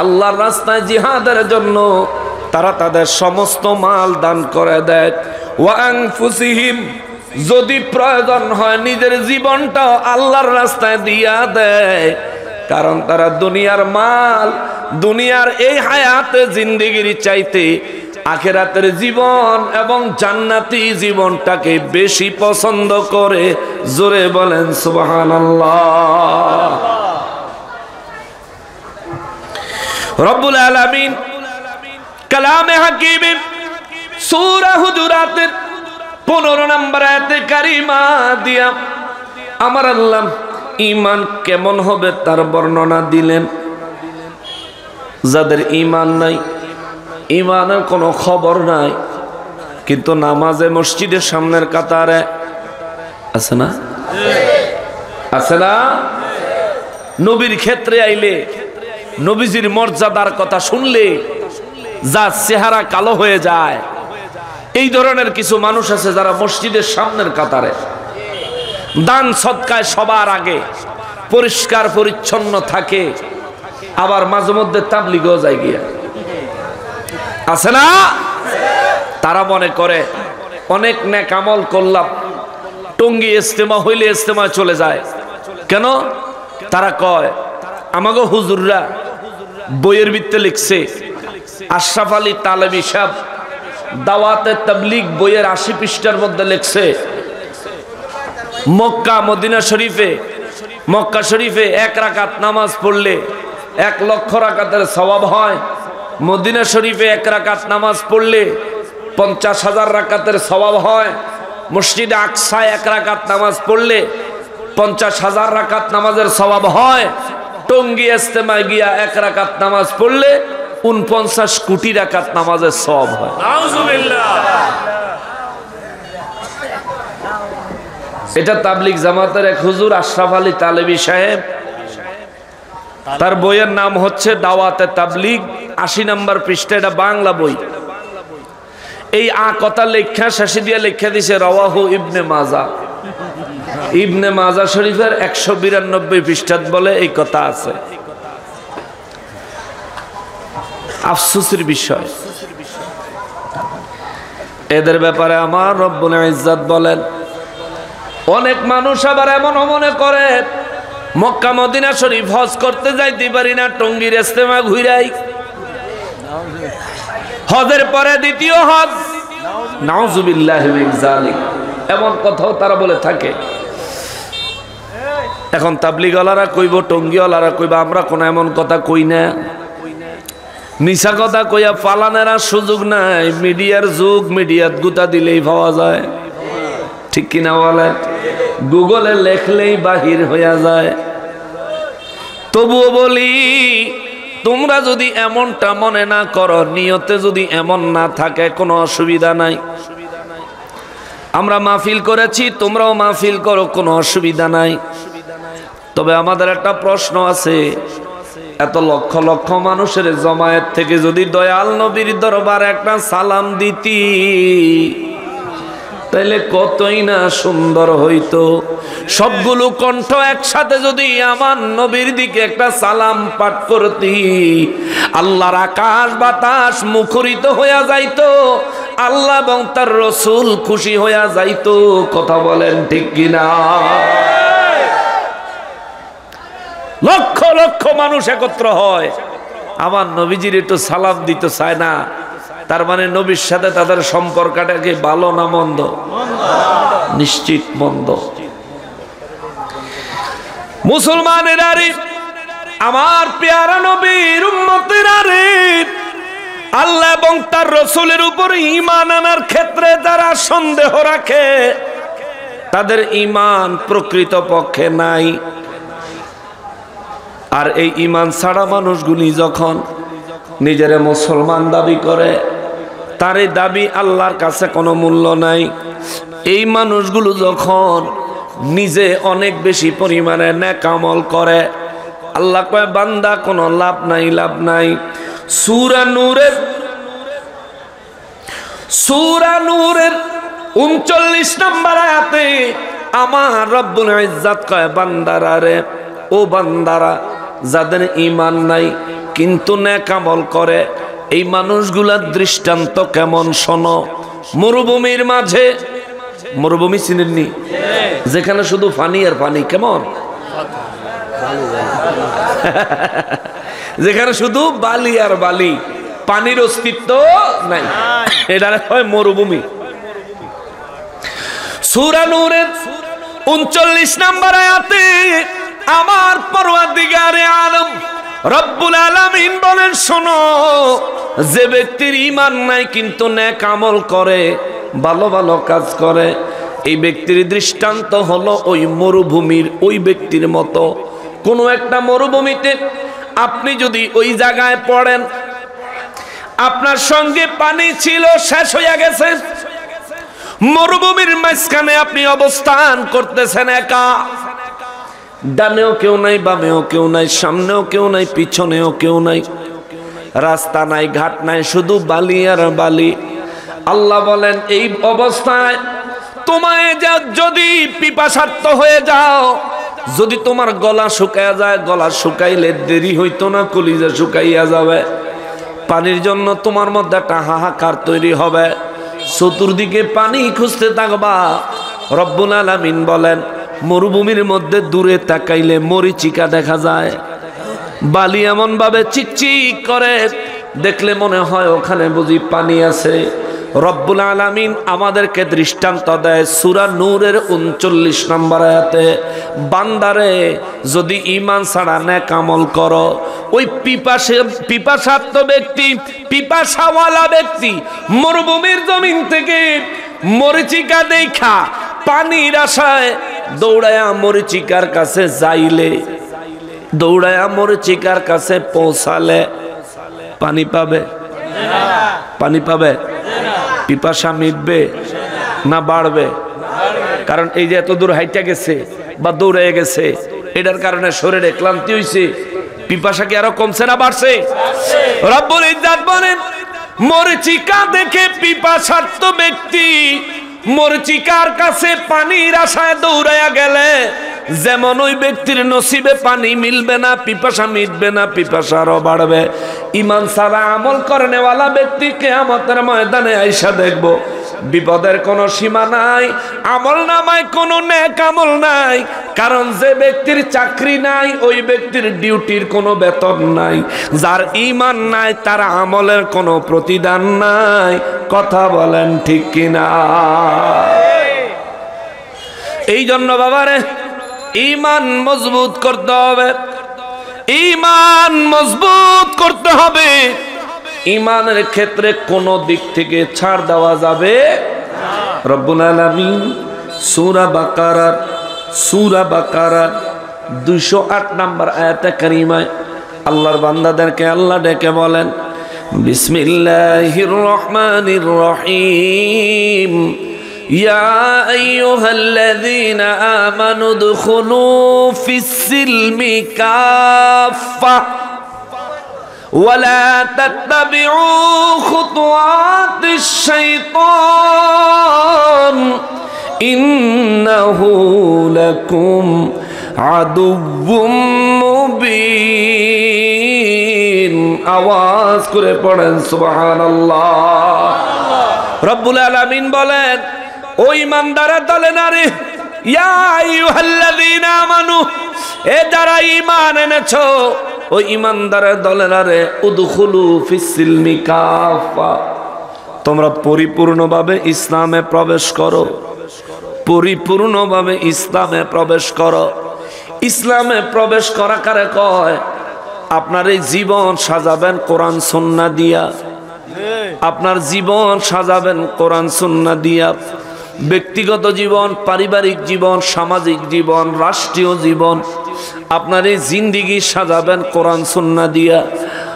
আল্লাহর রাস্তায় জিহাদের জন্য তারা তাদের সমস্ত মাল দান করে দেয়। ওয়া আনফুসিহিম, যদি প্রয়োজন হয় নিজের জীবনটাও আল্লাহর রাস্তায় দিয়া দেয়। কারণ তারা দুনিয়ার মাল, দুনিয়ার এই হায়াতে জিন্দেগির চাইতে আখিরাতের জীবন এবং জান্নাতি জীবনটাকে বেশি পছন্দ করে। জোরে বলেন সুবহানাল্লাহ। রব্বুল আলামিন কালামে হাকিমে সূরা হুজুরাতের 15 নম্বর আয়াতে কারিমা দিয়া আমার আল্লাহ ঈমান কেমন হবে তার বর্ণনা দিলেন। যাদের ঈমান নাই, ঈমানের কোনো খবর নাই, কিন্তু নামাজে মসজিদের সামনের কাতারে আছে না? আছে না? নবীর ক্ষেত্রে আইলে, নবীজির মর্যাদার কথা শুনলে যা চেহারা কালো হয়ে যায়, এই ধরনের কিছু মানুষ আছে যারা মসজিদের সামনের কাতারে দান সদকায় সবার আগে পরিষ্কার পরিচ্ছন্ন থাকে, আবার মাঝে মধ্যে তাবলিগও যায় গিয়া। আছে না? তারা মনে করে অনেক নেক আমল করলাম, টঙ্গী ইজতেমা হইলে ইজতেমায় চলে যায়। কেন? তারা কয় আমাগো হুজুররা বইয়ের ভিতরে লিখছে, আশরাফ আলী তালেবী সাহেব দাওয়াতে তাবলীগ বইয়ের 80 পৃষ্ঠার মধ্যে লিখছে মক্কা মদিনা শরীফে, মক্কা শরীফে 1 রাকাত নামাজ পড়লে 1 লক্ষ রাকাতের সওয়াব হয়। মদিনা শরীফে 1 রাকাত নামাজ পড়লে 50,000 রাকাতের সওয়াব হয়। মসজিদে আকসায় 1 রাকাত নামাজ পড়লে 50,000 রাকাত নামাজের সওয়াব হয়। টঙ্গী ইজতেমায় গিয়া 1 রাকাত নামাজ পড়লে 49 কোটি রাকাত নামাজের সওয়াব হয়। নাউজুবিল্লাহ। এটা তাবলীগ জামাতের এক হুজুর আশরাফ আলী তালেবী সাহেব, তার বইয়ের নাম হচ্ছে দাওয়াতে তাবলীগ, 80 নম্বর পৃষ্ঠা, এটা বাংলা বই। এই কথা লেখা শেষে দিয়ে লেখা দিছে রাওয়াহু ইবনে মাজা। ইবনে মাজা শরীফের 192 পৃষ্ঠাত বলে এই কথা আছে। আফসোসের বিষয়, এদের ব্যাপারে আমার রব্বুল ইজ্জত বলেন অনেক মানুষ আবার এমন মনে করে মক্কা মদিনা শরীফ হজ করতে যাইতে পারি না, টঙ্গীর ইজতেমা ঘুরাই। হজের পরে দ্বিতীয় হজ, নাউজুবিল্লাহি মিন যালিক, এমন কথাও তারা বলে থাকে। এখন তাবলীগওয়ালারা কইব, টঙ্গীওয়ালারা কইব আমরা কোন এমন কথা কই না। মিছা কথা কইয়া পালানের আর সুযোগ নাই। মিডিয়ার যুগ, মিডিয়াত গুতা দিলেই পাওয়া যায়, ঠিক কিনা বলেন? গুগলে লেখলেই বাহির হইয়া যায়। তবুও বলি তোমরা যদি এমনটা মনে না করো, নিয়তে যদি এমন না থাকে, কোনো অসুবিধা নাই। আমরা মাহফিল করেছি, তোমরাও মাহফিল করো, কোনো অসুবিধা নাই। তবে আমাদের একটা প্রশ্ন আছে, এত লক্ষ লক্ষ মানুষের জমায়েত থেকে যদি দয়াল নবীর দরবারে একটা সালাম দিতি তাইলে কতই না সুন্দর হইতো। সবগুলো কণ্ঠ একসাথে যদি আমার নবীর দিকে একটা সালাম পাঠ করতি, আল্লাহর আকাশ বাতাস মুখরিত হইয়া যাইতো। আল্লাহ এবং তার রসুল খুশি হইয়া যাইতো। কথা বলেন ঠিক কিনা? লক্ষ লক্ষ মানুষ একত্র হয়, আমার নবীজির একটু সালাম দিতে চায় না, তার মানে নবীর সাথে তাদের সম্পর্কটা কি ভালো না মন্দ? নিশ্চিত মন্দ। মুসলমানের আরে, আমার পেয়ারা নবীর উম্মতের আরে, আল্লাহ এবং তার রসুলের উপর ঈমান আনার ক্ষেত্রে যারা সন্দেহ রাখে তাদের ঈমান প্রকৃত পক্ষে নাই। আর এই ঈমান ছাড়া মানুষগুলি যখন নিজের মুসলমান দাবি করে, তার এই দাবি আল্লাহর কাছে কোনো মূল্য নাই। এই মানুষগুলো যখন নিজে অনেক বেশি পরিমাণে নেক আমল করে, আল্লাহ কয় বান্দা কোনো লাভ নাই, লাভ নাই। সূরা নূরের ৩৯ নম্বর আয়াতে আমার রব্বুল ইজ্জত কয় বান্দারা রে, ও বান্দারা যাদের ঈমান নাই কিন্তু নেক আমল করে, এই মানুষগুলার দৃষ্টান্ত কেমন শোনো। মরুভূমির মাঝে, মরুভূমি চিনেননি? যেখানে শুধু পানি আর পানি, কেমন? যেখানে শুধু বালি আর বালি, পানির অস্তিত্ব নাই, এটা হয় মরুভূমি। সূরা নূরের ৩৯ নম্বর আয়াতে আমার পরওয়ারদিগারে আলম রব্বুল আলামিন বলেন, শোনো, যে ব্যক্তির ঈমান নাই কিন্তু নেক আমল করে, ভালো ভালো কাজ করে, এই ব্যক্তির দৃষ্টান্ত হলো ওই মরুভূমির ওই ব্যক্তির মতো। কোনো একটা মরুভূমিতে আপনি যদি ওই জায়গায় পড়েন, আপনার সঙ্গে পানি ছিল, শেষ হইয়া গেছে, মরুভূমির মাঝখানে আপনি অবস্থান করতেছেন একা, ডানেও কেউ নাই, বামেও কেউ নাই, সামনেও কেউ নাই, পিছনেও কেউ নাই, রাস্তা নাই, ঘাট নাই, শুধু বালি আর বালি। আল্লাহ বলেন এই অবস্থায় তোমায় যদি পিপাসার্ত হয়ে যাও, যদি তোমার গলা শুকাইয়া যায়, গলা শুকাইলে দেরি হইতো না, কলিজা শুকাইয়া যাবে, পানির জন্য তোমার মধ্যে একটা হাহাকার তৈরি হবে, চতুর্দিকে পানি খুঁজতে থাকবা। রব্বুল আলামিন বলেন মরুভূমির মধ্যে দূরে তাকাইলে মরিচিকা দেখা যায়, বালি এমন ভাবে চিকচিক করে, দেখলে মনে হয় ওখানে বুঝি পানি আছে। রব্বুল আলামিন আমাদেরকে দৃষ্টান্ত দেয় সূরা নূরের ৩৯ নম্বর আয়াতে, বান্দারে যদি ঈমান ছাড়া নেক আমল করো, ওই পিপাসার্ত ব্যক্তি, পিপাসাওয়ালা ব্যক্তি মরুভূমির জমিন থেকে মরিচিকা দেখা পানির আশায় দৌড়ায়া মরিচিকার কাছে যাইলে, দৌড়ায়া মরিচিকার কাছে পৌঁছালে পানি পাবে? পানি পাবে? পিপাসা মিটবে না বাড়বে? কারণ এই যে এত দূর হাইটা গেছে বা দৌড়ে গেছে, এটার কারণে শরীরে ক্লান্তি হইছে, পিপাসা কি আরো কমছে না বাড়ছে? রব্বুল ইজ্জত বলেন মরিচিকা দেখে পিপাসার্ত ব্যক্তি মরিচিকার কাছে পানির আশায় দৌড়াইয়া গেলে যেমন ওই ব্যক্তির নসিবে পানি মিলবে না, পিপাসা মিটবে না, পিপাসা আরো বাড়বে। ঈমান ছাড়া আমল করেনেওয়ালা ব্যক্তি কিয়ামতের ময়দানে আইসা দেখবো বিপদের কোনো সীমা নাই, আমল নামায় কোনো নেক আমল নাই। কারণ যে ব্যক্তির চাকরি নাই ওই ব্যক্তির ডিউটির কোনো বেতন নাই, যার ঈমান নাই তার আমলের কোনো প্রতিদান নাই। কথা বলেন ঠিক কিনা? এই জন্য বাবারে ঈমান মজবুত করতে হবে, ঈমান মজবুত করতে হবে। ঈমানের ক্ষেত্রে কোনো দিক থেকে ছাড় দেওয়া যাবে না। রব্বুল আলামিন সূরা বাকারার 208 নম্বর আয়াতে কারিমায় আল্লাহর বান্দাদেরকে আল্লাহ ডেকে বলেন, বিসমিল্লাহির রহমানির রহিম, ইয়া আইয়ুহাল্লাযীনা আমানু দুখুলু ফিস-সিলমি কাফা ওয়ালা তাত্তাবিউ খুতুওয়াতিশ শাইতান ইন্নাহু লাকুম আদুউম মুবিন। আওয়াজ করে পড়েন সুবহানাল্লাহ। রব্বুল আলামিন বলেন, ও ঈমানদারের দলে নারী, ইয়া আইয়ুহাল্লাযীনা আমানু, এ যারা ঈমান এনেছো, ও ঈমানদারের দলে নারী, উদখুলু ফিস-সিলমি কাফা, তোমরা পরিপূর্ণভাবে ইসলামে প্রবেশ করো, পরিপূর্ণভাবে ইসলামে প্রবেশ করো। ইসলামে প্রবেশ করা কারে কয়? আপনার এই জীবন সাজাবেন কোরআন সুন্নাহ দিয়া, আপনার জীবন সাজাবেন কোরআন সুন্নাহ দিয়া। ব্যক্তিগত জীবন, পারিবারিক জীবন, সামাজিক জীবন, রাষ্ট্রীয় জীবন, আপনার এই জিন্দেগি সাজাবেন কোরআন সুন্নাহ দিয়া।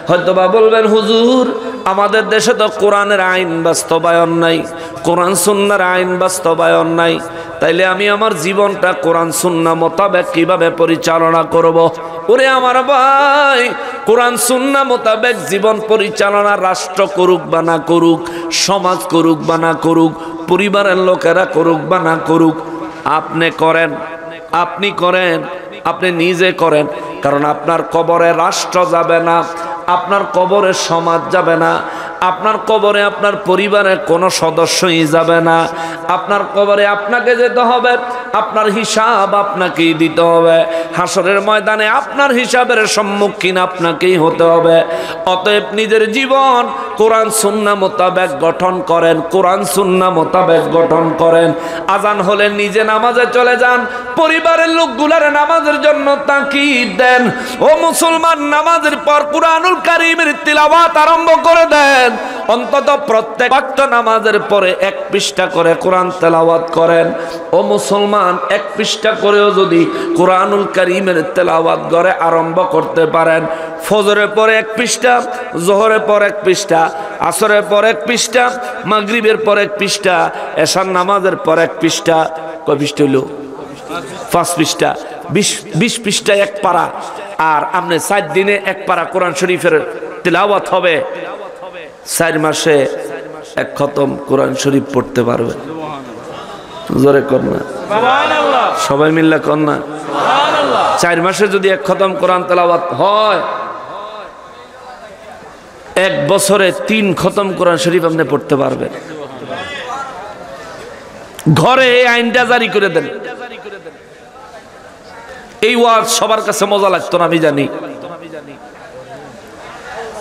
হয়তোবা বলবেন, হুজুর আমাদের দেশে তো কোরআনের আইন বাস্তবায়ন নাই, কোরআন সুন্নাহর আইন বাস্তবায়ন নাই, তাইলে আমি আমার জীবনটা কোরআন সুন্নাহ মোতাবেক কিভাবে পরিচালনা করব? ওরে আমার ভাই, কোরআন সুন্নাহ মোতাবেক জীবন পরিচালনা রাষ্ট্র করুক বা না করুক, সমাজ করুক বা না করুক, পরিবারের লোকেরা করুক বা না করুক, আপনি করেন, আপনি করেন, আপনি নিজে করেন। কারণ আপনার কবরে রাষ্ট্র যাবে না, আপনার কবরে সমাজ যাবে না, আপনার কবরে আপনার পরিবারের কোনো সদস্যই যাবে না। আপনার কবরে আপনাকে যেতে হবে, আপনার হিসাব আপনাকেই দিতে হবে, হাসরের ময়দানে আপনার হিসাবের সম্মুখীন আপনাকেই হতে হবে। অতএব নিজের জীবন কোরআন সুন্নাহ মোতাবেক গঠন করেন, কোরআন সুন্নাহ মোতাবেক গঠন করেন। আজান হলে নিজে নামাজে চলে যান, পরিবারের লোকগুলার নামাজের জন্য তাকিদ দেন। ও মুসলমান, নামাজের পর কুরআনুল কারীমের তিলাওয়াত আরম্ভ করে দেন। অন্তত প্রত্যেক ওয়াক্ত নামাজের পরে 1 পৃষ্ঠা করে কোরআন তেলাওয়াত করেন। ও মুসলমান, 1 পৃষ্ঠা করেও যদি কুরআনুল কারীমের তেলাওয়াত করে আরম্ভ করতে পারেন, ফজরের পরে 1 পৃষ্ঠা, যোহরের পর 1 পৃষ্ঠা, আসরের পর 1 পৃষ্ঠা, মাগরিবের পর 1 পৃষ্ঠা, এশার নামাজের পর 1 পৃষ্ঠা, কয় পৃষ্ঠা হলো? 5 পৃষ্ঠা, 20 পৃষ্ঠা 1 পারা। আর আপনি 4 দিনে 1 পারা কোরআন শরীফের তেলাওয়াত হবে। 4 মাসে 1 খতম কোরআন শরীফ পড়তে পারবে। জোরে কর না, সবাই মিল্লা কর না। 4 মাসে যদি 1 খতম কোরআন তেলাওয়াত হয়, 1 বছরে 3 খতম কোরআন শরীফ আপনি পড়তে পারবেন। ঘরে এই আইনটা জারি করে দেন। এই ওয়াজ সবার কাছে মজা লাগতো না, আমি জানি।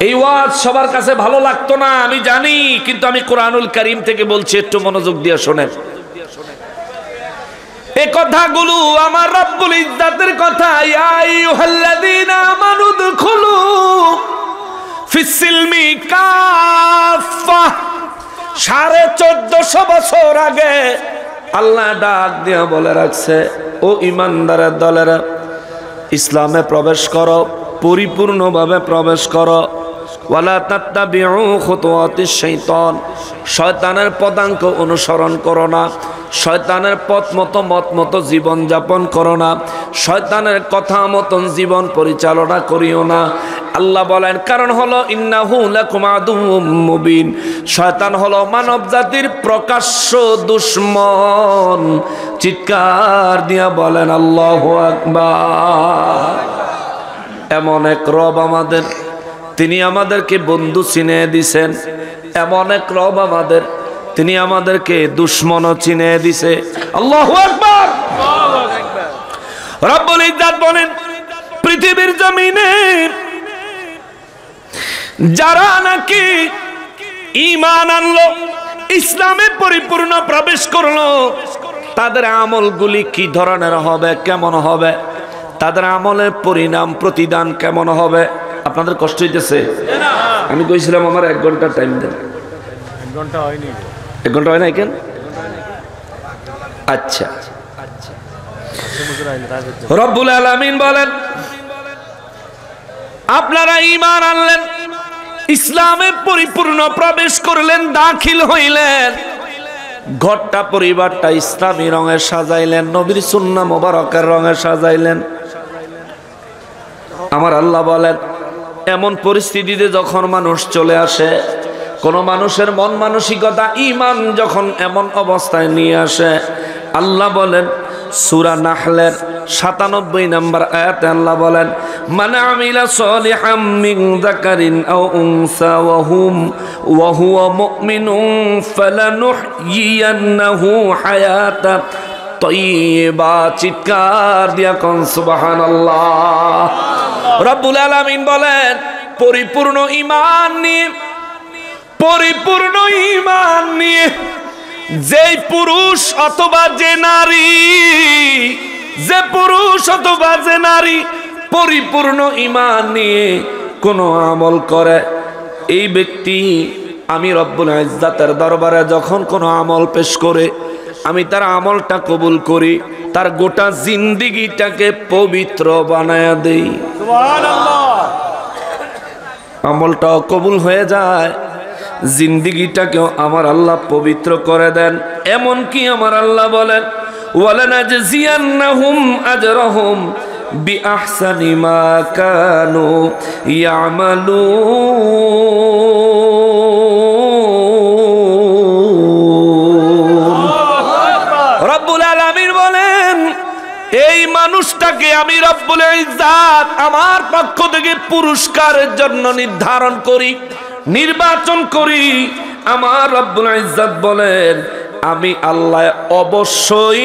এই ওয়াজ সবার কাছে ভালো লাগতো না, আমি জানি। কিন্তু আমি কোরআনুল কারীম থেকে বলছি, একটু মনোযোগ দিয়ে শোনেন। এই কথাগুলো আমার রব্বুল ইজ্জাতের কথা। ইয়া আইয়ুহাল্লাযীনা আমানু দুখুলু ফিস-সিলমি কাফা। 1450 বছর আগে আল্লাহ ডাক দিয়া বলে রাখছে, ও ঈমানদারের দলেরা, ইসলামে প্রবেশ করো, পরিপূর্ণভাবে প্রবেশ করো। ওয়ালা তাত্তাবিউ খুতুওয়াতিশ শাইতান, শয়তানের পদাঙ্ক অনুসরণ করো না, শয়তানের পথ মতো জীবন যাপন করো না, শয়তানের কথা মতন জীবন পরিচালনা করিও না। আল্লাহ বলেন, কারণ হলো ইন্নাহু লাকুম আদুউম মুবিন, শয়তান হলো মানব জাতির প্রকাশ্য দুশমন। চিৎকার দিয়া বলেন আল্লাহু আকবার। এমন এক রব আমাদের, তিনি আমাদেরকে বন্ধু চিনে দিছেন। এমন এক রব আমাদের, তিনি আমাদেরকে দুশমনও চিনে দিছে। আল্লাহু আকবার। রব্বুল ইজ্জাত বলেন, পৃথিবীর জমিনে যারা নাকি ঈমান আনলো, ইসলামে পরিপূর্ণ প্রবেশ করলো, তাদের আমলগুলি কি ধরনের হবে, কেমন হবে, তাদের আমলের পরিণাম প্রতিদান কেমন হবে? আপনাদের কষ্ট হইতেছে? আমি কইছিলাম আমার 1 ঘন্টা টাইম দেন। 1 ঘন্টা হয়নি। 1 ঘন্টা হয় নাই কেন? আচ্ছা, রব্বুল আলামিন বলেন, আপনারা ঈমান আনলেন, ইসলামে পরিপূর্ণ প্রবেশ করলেন, দাখিল হইলেন, ঘরটা পরিবারটা ইসলামী রঙে সাজাইলেন, নবীর সুন্নাহ মোবারকের রঙে সাজাইলেন। আমার আল্লাহ বলেন, এমন পরিস্থিতিতে যখন মানুষ চলে আসে, কোন মানুষের মন মানসিকতা ঈমান যখন এমন অবস্থায় নিয়ে আসে, আল্লাহ বলেন সূরা নাহলের 97 নম্বর আয়াতে আল্লাহ বলেন, মান আমিলা সলিহাম মিন যাকারিন আও উনসা ওয়া ওয়া হুয়া মুমিনুন ফালানুহয়িয়ান্নাহু হায়াতান তাইয়্যিবা। চিৎকার দিয়া কোন সুবহানাল্লাহ। রব্বুল আলামিন বলেন পরিপূর্ণ ঈমান নিয়ে যেই পুরুষ অথবা যে নারী পরিপূর্ণ ঈমান নিয়ে কোনো আমল করে, এই ব্যক্তি আমি রব্বুল ইজ্জাতের দরবারে যখন কোনো আমল পেশ করে আমি তার আমলটা কবুল করি, তার গোটা জিন্দেগিটাকে পবিত্র বানায়া দেই। সুবহানাল্লাহ। আমলটাও কবুল হয়ে যায়, জিন্দেগিটাকেও আমার আল্লাহ পবিত্র করে দেন। এমন কি আমার আল্লাহ বলেন ওয়ালানাজজিয়ান্নাহুম আজরাহুম বিআহসানি মা কানু ইয়ামালুন। রব্বুল আলামিন বলেন এই মানুষটাকে আমি রব্বুল ইজ্জাত আমার পক্ষ থেকে পুরস্কারের জন্য নির্বাচন করি। আমার রব্বুল ইজ্জাত বলেন আমি আল্লাহ অবশ্যই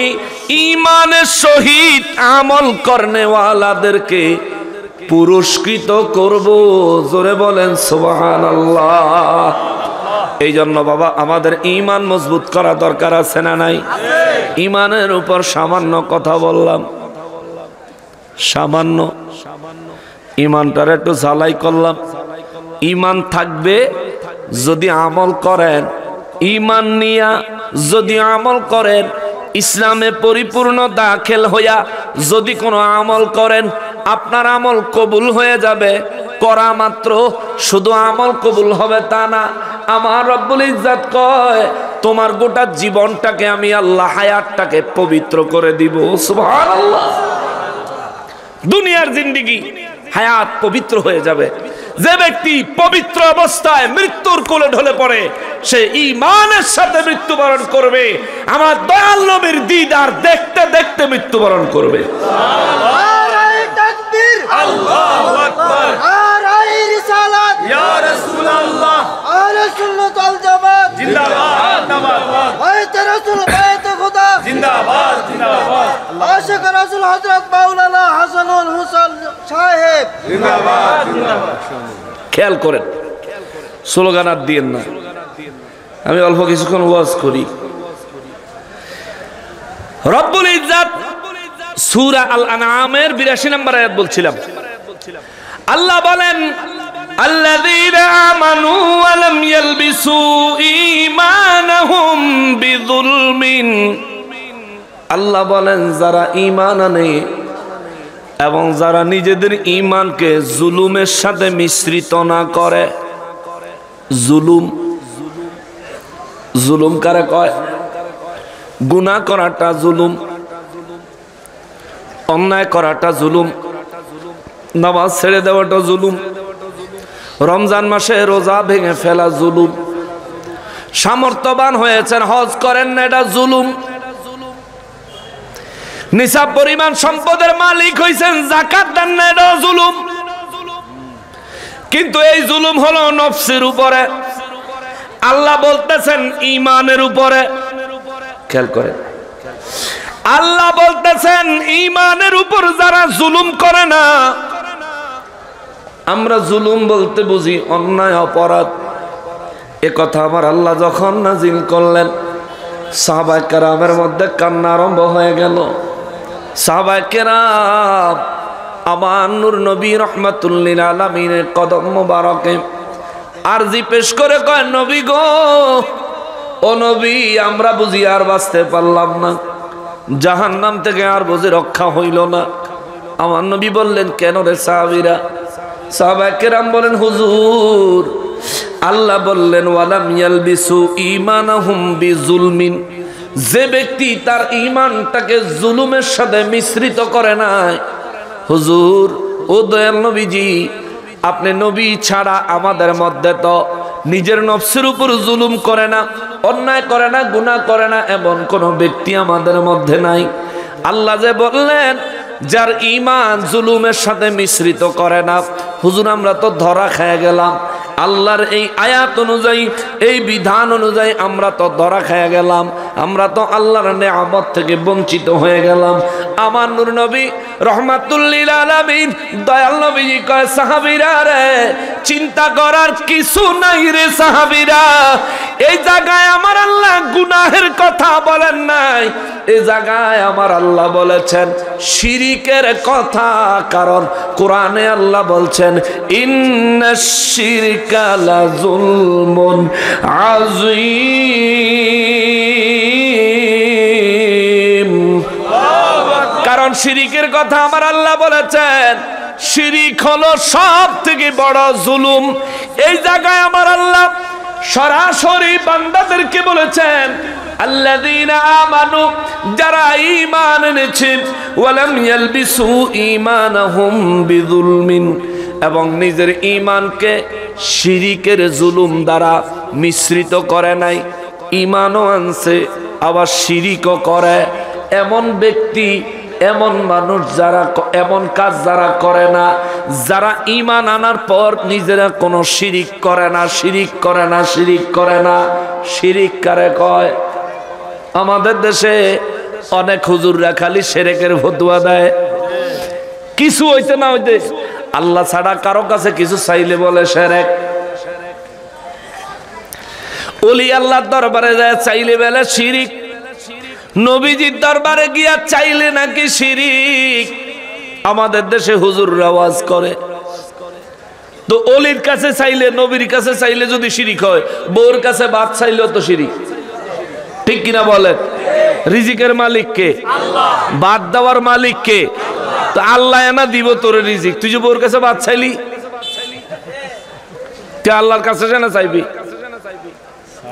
ঈমানের সহিত আমল করনেওয়ালাদেরকে পুরস্কৃত করব। জোরে বলেন সুবহানাল্লাহ। এই জন্য বাবা আমাদের ঈমান মজবুত করা দরকার আছে না নাই? ঈমানের উপর সামান্য কথা বললাম, সামান্য ঈমানটার একটু ঝালাই করলাম। ঈমান থাকবে যদি আমল করেন, ঈমান নিয়া যদি আমল করেন, ইসলামে পরিপূর্ণ দাখিল হইয়া যদি কোনো আমল করেন আপনার আমল কবুল হয়ে যাবে। করা মাত্র শুধু আমল কবুল হবে তা না, আমার রব্বুল ইজ্জাত কয় তোমার গোটা জীবনটাকে আমি আল্লাহ হায়াতটাকে পবিত্র করে দিব। সুবহানাল্লাহ। দুনিয়ার জিন্দেগি হায়াত পবিত্র হয়ে যাবে। যে ব্যক্তি পবিত্র অবস্থায় মৃত্যুর কোলে ঢলে পড়ে সে ঈমানের সাথে মৃত্যুবরণ করবে। আমার দয়াল নবীর দিদার দেখতে দেখতে মৃত্যুবরণ করবে। নারায়ে তাকবীর, আল্লাহু আকবার, নারায়ে রিসালাত, ইয়া রাসূলুল্লাহ, আহলে সুন্নাত ওয়াল জামাত জিন্দাবাদ, জিন্দাবাদ, বাইতে রাসূল, বাইতে খোদা জিন্দাবাদ, জিন্দাবাদ, আশিক রাসূল হযরত মাওলানা হাসানুল হুসাইন সাহেব জিন্দাবাদ, জিন্দাবাদ। খেয়াল করেন, স্লোগান আর দিয়েন না। আমি অল্প কিছুক্ষণ ওয়াজ করি। রব্বুল ইজ্জাত সূরা আল আনআমের ৮২ নম্বর আয়াত বলছিলাম। আল্লাহ বলেন আল্লাযীনা আমানু ওয়া লাম ইয়ালবিসু ঈমানাহুম বিযুলমিন। আল্লাহ বলেন যারা ঈমান আনে এবং যারা নিজেদের ঈমানকে জুলুমের সাথে মিশ্রিত না করে। জুলুম কারে কয়? গুনাহ করাটা জুলুম, অন্যায় করাটা জুলুম, নামাজ ছেড়ে দেওয়াটা জুলুম, রমজান মাসে রোজা ভেঙে ফেলা জুলুম, সামর্থ্যবান হয়েছেন হজ করেন না এটা জুলুম, নিসাব পরিমাণ সম্পদের মালিক হইছেন যাকাত দেন না এটা জুলুম। কিন্তু এই জুলুম হলো নফসের উপরে, আল্লাহ বলতেছেন ঈমানের উপরে। খেয়াল করেন, আল্লাহ বলতেছেন ঈমানের উপর যারা জুলুম করে না। আমরা জুলুম বলতে বুঝি অন্যায় অপরাধ। এ কথা আমার আল্লাহ যখন নাজিল করলেন সাহাবায়ে কেরামের মধ্যে কান্না আরম্ভ হয়ে গেল। সাহাবায়ে কেরাম আমার নূর নবী রাহমাতুল লিল আলামিনের কদম মোবারকে আরজি পেশ করে কয় নবী গো, ও নবী আমরা বুঝি আর বাঁচতে পারলাম না, জাহান্নাম থেকে আর বুঝি রক্ষা হইল না। আমার নবী বললেন কেন রে সাহাবীরা? সাহাবায়ে কেরাম বলেন হুজুর আল্লাহ বললেন ওয়ালাম ইয়ালবিসু ঈমানাহুম বিজুলমিন। যে ব্যক্তি তার ঈমানটাকে জুলুমের সাথে মিশ্রিত করে নাই। হুজুর ও দয়াল নবীজি, আপনি নবী ছাড়া আমাদের মধ্যে তো নিজের নফসের উপর জুলুম করে না, অন্যায় করে না, গুনাহ করে না এমন কোন ব্যক্তি আমাদের মধ্যে নাই। আল্লাহ যে বললেন যার ঈমান জুলুমের সাথে মিশ্রিত করে না। হুজুর আমরা তো ধরা খেয়ে গেলাম, আল্লাহর এই আয়াত অনুযায়ী, এই বিধান অনুযায়ী আমরা তো ধরা খেয়ে গেলাম, আমরা তো আল্লাহর নেয়ামত থেকে বঞ্চিত হয়ে গেলাম। আমার নূর নবী রহমাতুল লিল আলামিন দয়াল নবীজি কয়, সাহাবীরা রে, চিন্তা করার কিছু নাই রে সাহাবীরা। এই জায়গায় আমার আল্লাহ গুনাহের কথা বলেন নাই, এই জায়গায় আমার আল্লাহ বলেছেন শিরিকের কথা। কারণ কোরআনে আল্লাহ বলছেন, ইন্নাশ শিরকা লাযুলমুন আযীম। কারণ শিরিকের কথা আমার আল্লাহ বলেছেন, শিরিক হলো সব থেকে বড় জুলুম। এই জায়গায় আমার আল্লাহ সরাসরি বান্দাদেরকে বলেছেন, আল্লাযীনা আমানু, যারা ঈমান এনেছেন, ওয়ালাম ইয়ালবিসু ঈমানাহুম বিযুলমিন, এবং নিজের ঈমানকে শিরিকের জুলুম দ্বারা মিশ্রিত করে নাই। ঈমানও আনছে আবার শিরিকও করে। এমন ব্যক্তি, এমন মানুষ যারা এমন কাজ যারা করে না, যারা ঈমান আনার পর নিজেরা কোনো শিরিক করে না, শিরিক করে না, শিরিক করে না। শিরিক কারে কয়? আমাদের দেশে অনেক হুজুররা খালি শিরকের ফতোয়া দেয়, কিছু হইতে না হইতে আল্লাহ ছাড়া কারো কাছে কিছু চাইলে বলে শিরক। ওলি আল্লাহর দরবারে যায় চাইলে বলে শিরিক, নবীজির দরবারে গিয়া চাইলে নাকি শিরিক। আমাদের দেশে হুজুররা ওয়াজ করে, তো ওলির কাছে চাইলে, নবীর কাছে চাইলে যদি শিরিক হয়, বউর কাছে ভাত চাইলেও তো শিরিক, ঠিক কিনা বলেন? রিজিকের মালিক কে? আল্লাহ। ভাত দেওয়ার মালিক কে? তো আল্লাহ এনা দিব তোর রিজিক, তুই যে বউর কাছে ভাত চাইলি, তুই আল্লাহর কাছে না চাইবি,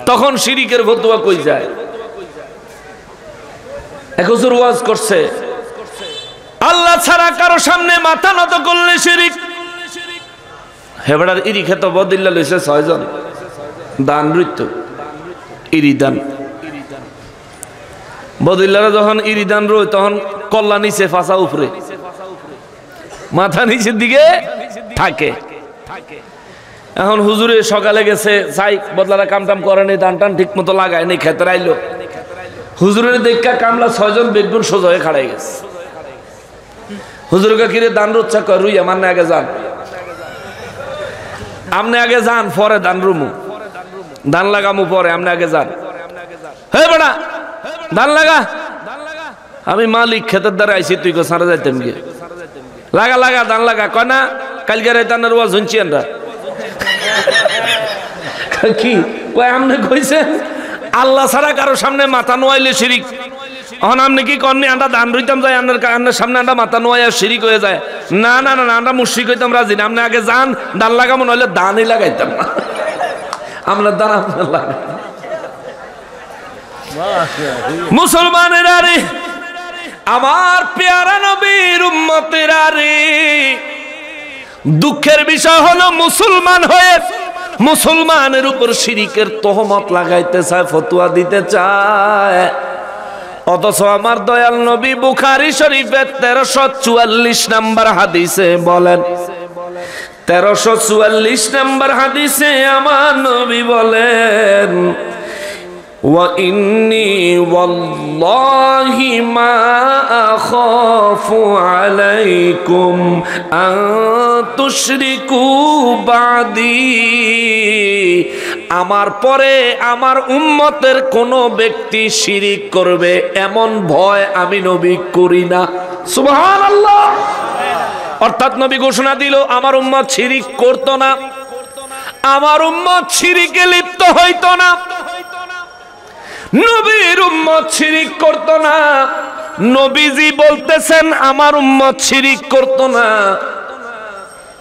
তখন শিরিকের ফতোয়া কই যায়? এক হুজুর ওয়াজ করছে, আল্লাহ ছাড়া কারো সামনে মাথা নত করলে শিরিক। হেবড়ার ইরি খেত বদিল্লা লইছে 6 জন, দান নৃত্য ইরি দান। বদিল্লারা যখন ইরি দান রয়, তখন কল্লা নিচে, ফাঁসা উপরে, মাথা নিচের দিকে থাকে। এখন হুজুরে সকালে গেছে, যাই বদলারা কাম টাম করেনি, দান টান ঠিক মতো লাগায়নি, খেতে আইলো। হুজুরের দেখা কামলা 6 জন বেগুন সোজা হয়ে খাড়াই গেছে। হুজুরকে কিরে দান রুচ্ছা কর, রুই আমার না আগে যান, আমনে আগে যান, পরে দান রুমু, দান লাগামু পরে, আমনে আগে যান। হে বেড়া দান লাগা, আমি মালিক ক্ষেতের দ্বারা আইছি, তুই কো সারা যাইতাম গিয়ে লাগা লাগা দান লাগা। কয় না কালকে রাইতানের ওয়াজ শুনছি আমরা। কি কয়? আমনে কইছেন আল্লাহ ছাড়া কারো সামনে মাথা নোয়াইলে শিরিক। এখন আপনি কি করেন? আমরা দান রইতাম যাই, আপনার সামনে আমরা মাথা নোয়াইয়া শিরিক হয়ে যায়। না না না, আমরা মুশরিক হইতাম রাজি না। আপনি আগে যান, দান লাগাবো, নইলে দানই লাগাইতাম না। আমরা দান আপনার লাগাই। মুসলমানেরা রে, আমার পেয়ারা নবীর উম্মতেরা রে, দুঃখের বিষয় হলো মুসলমান হয়ে মুসলমানের উপর শিরিকের তহমত লাগাইতে চায়, ফতোয়া দিতে চায়। অথচ আমার দয়াল নবী বুখারী শরীফের 1344 নম্বর হাদিসে বলেন, 1344 নম্বর হাদিসে আমার নবী বলেন, ওয়া ইন্নী ওয়াল্লাহি মা আখাফু আলাইকুম আন তুশরিকু বাদি। আমার পরে আমার উম্মতের কোন ব্যক্তি শিরিক করবে এমন ভয় আমি নবী করি না। সুবহানাল্লাহ। অর্থাৎ নবী ঘোষণা দিল, আমার উম্মত শিরিক করত না, আমার উম্মত শিরিকে লিপ্ত হইত না, নবীর উম্মত শিরিক করত না। নবীজি বলতেছেন আমার উম্মত শিরিক করত না,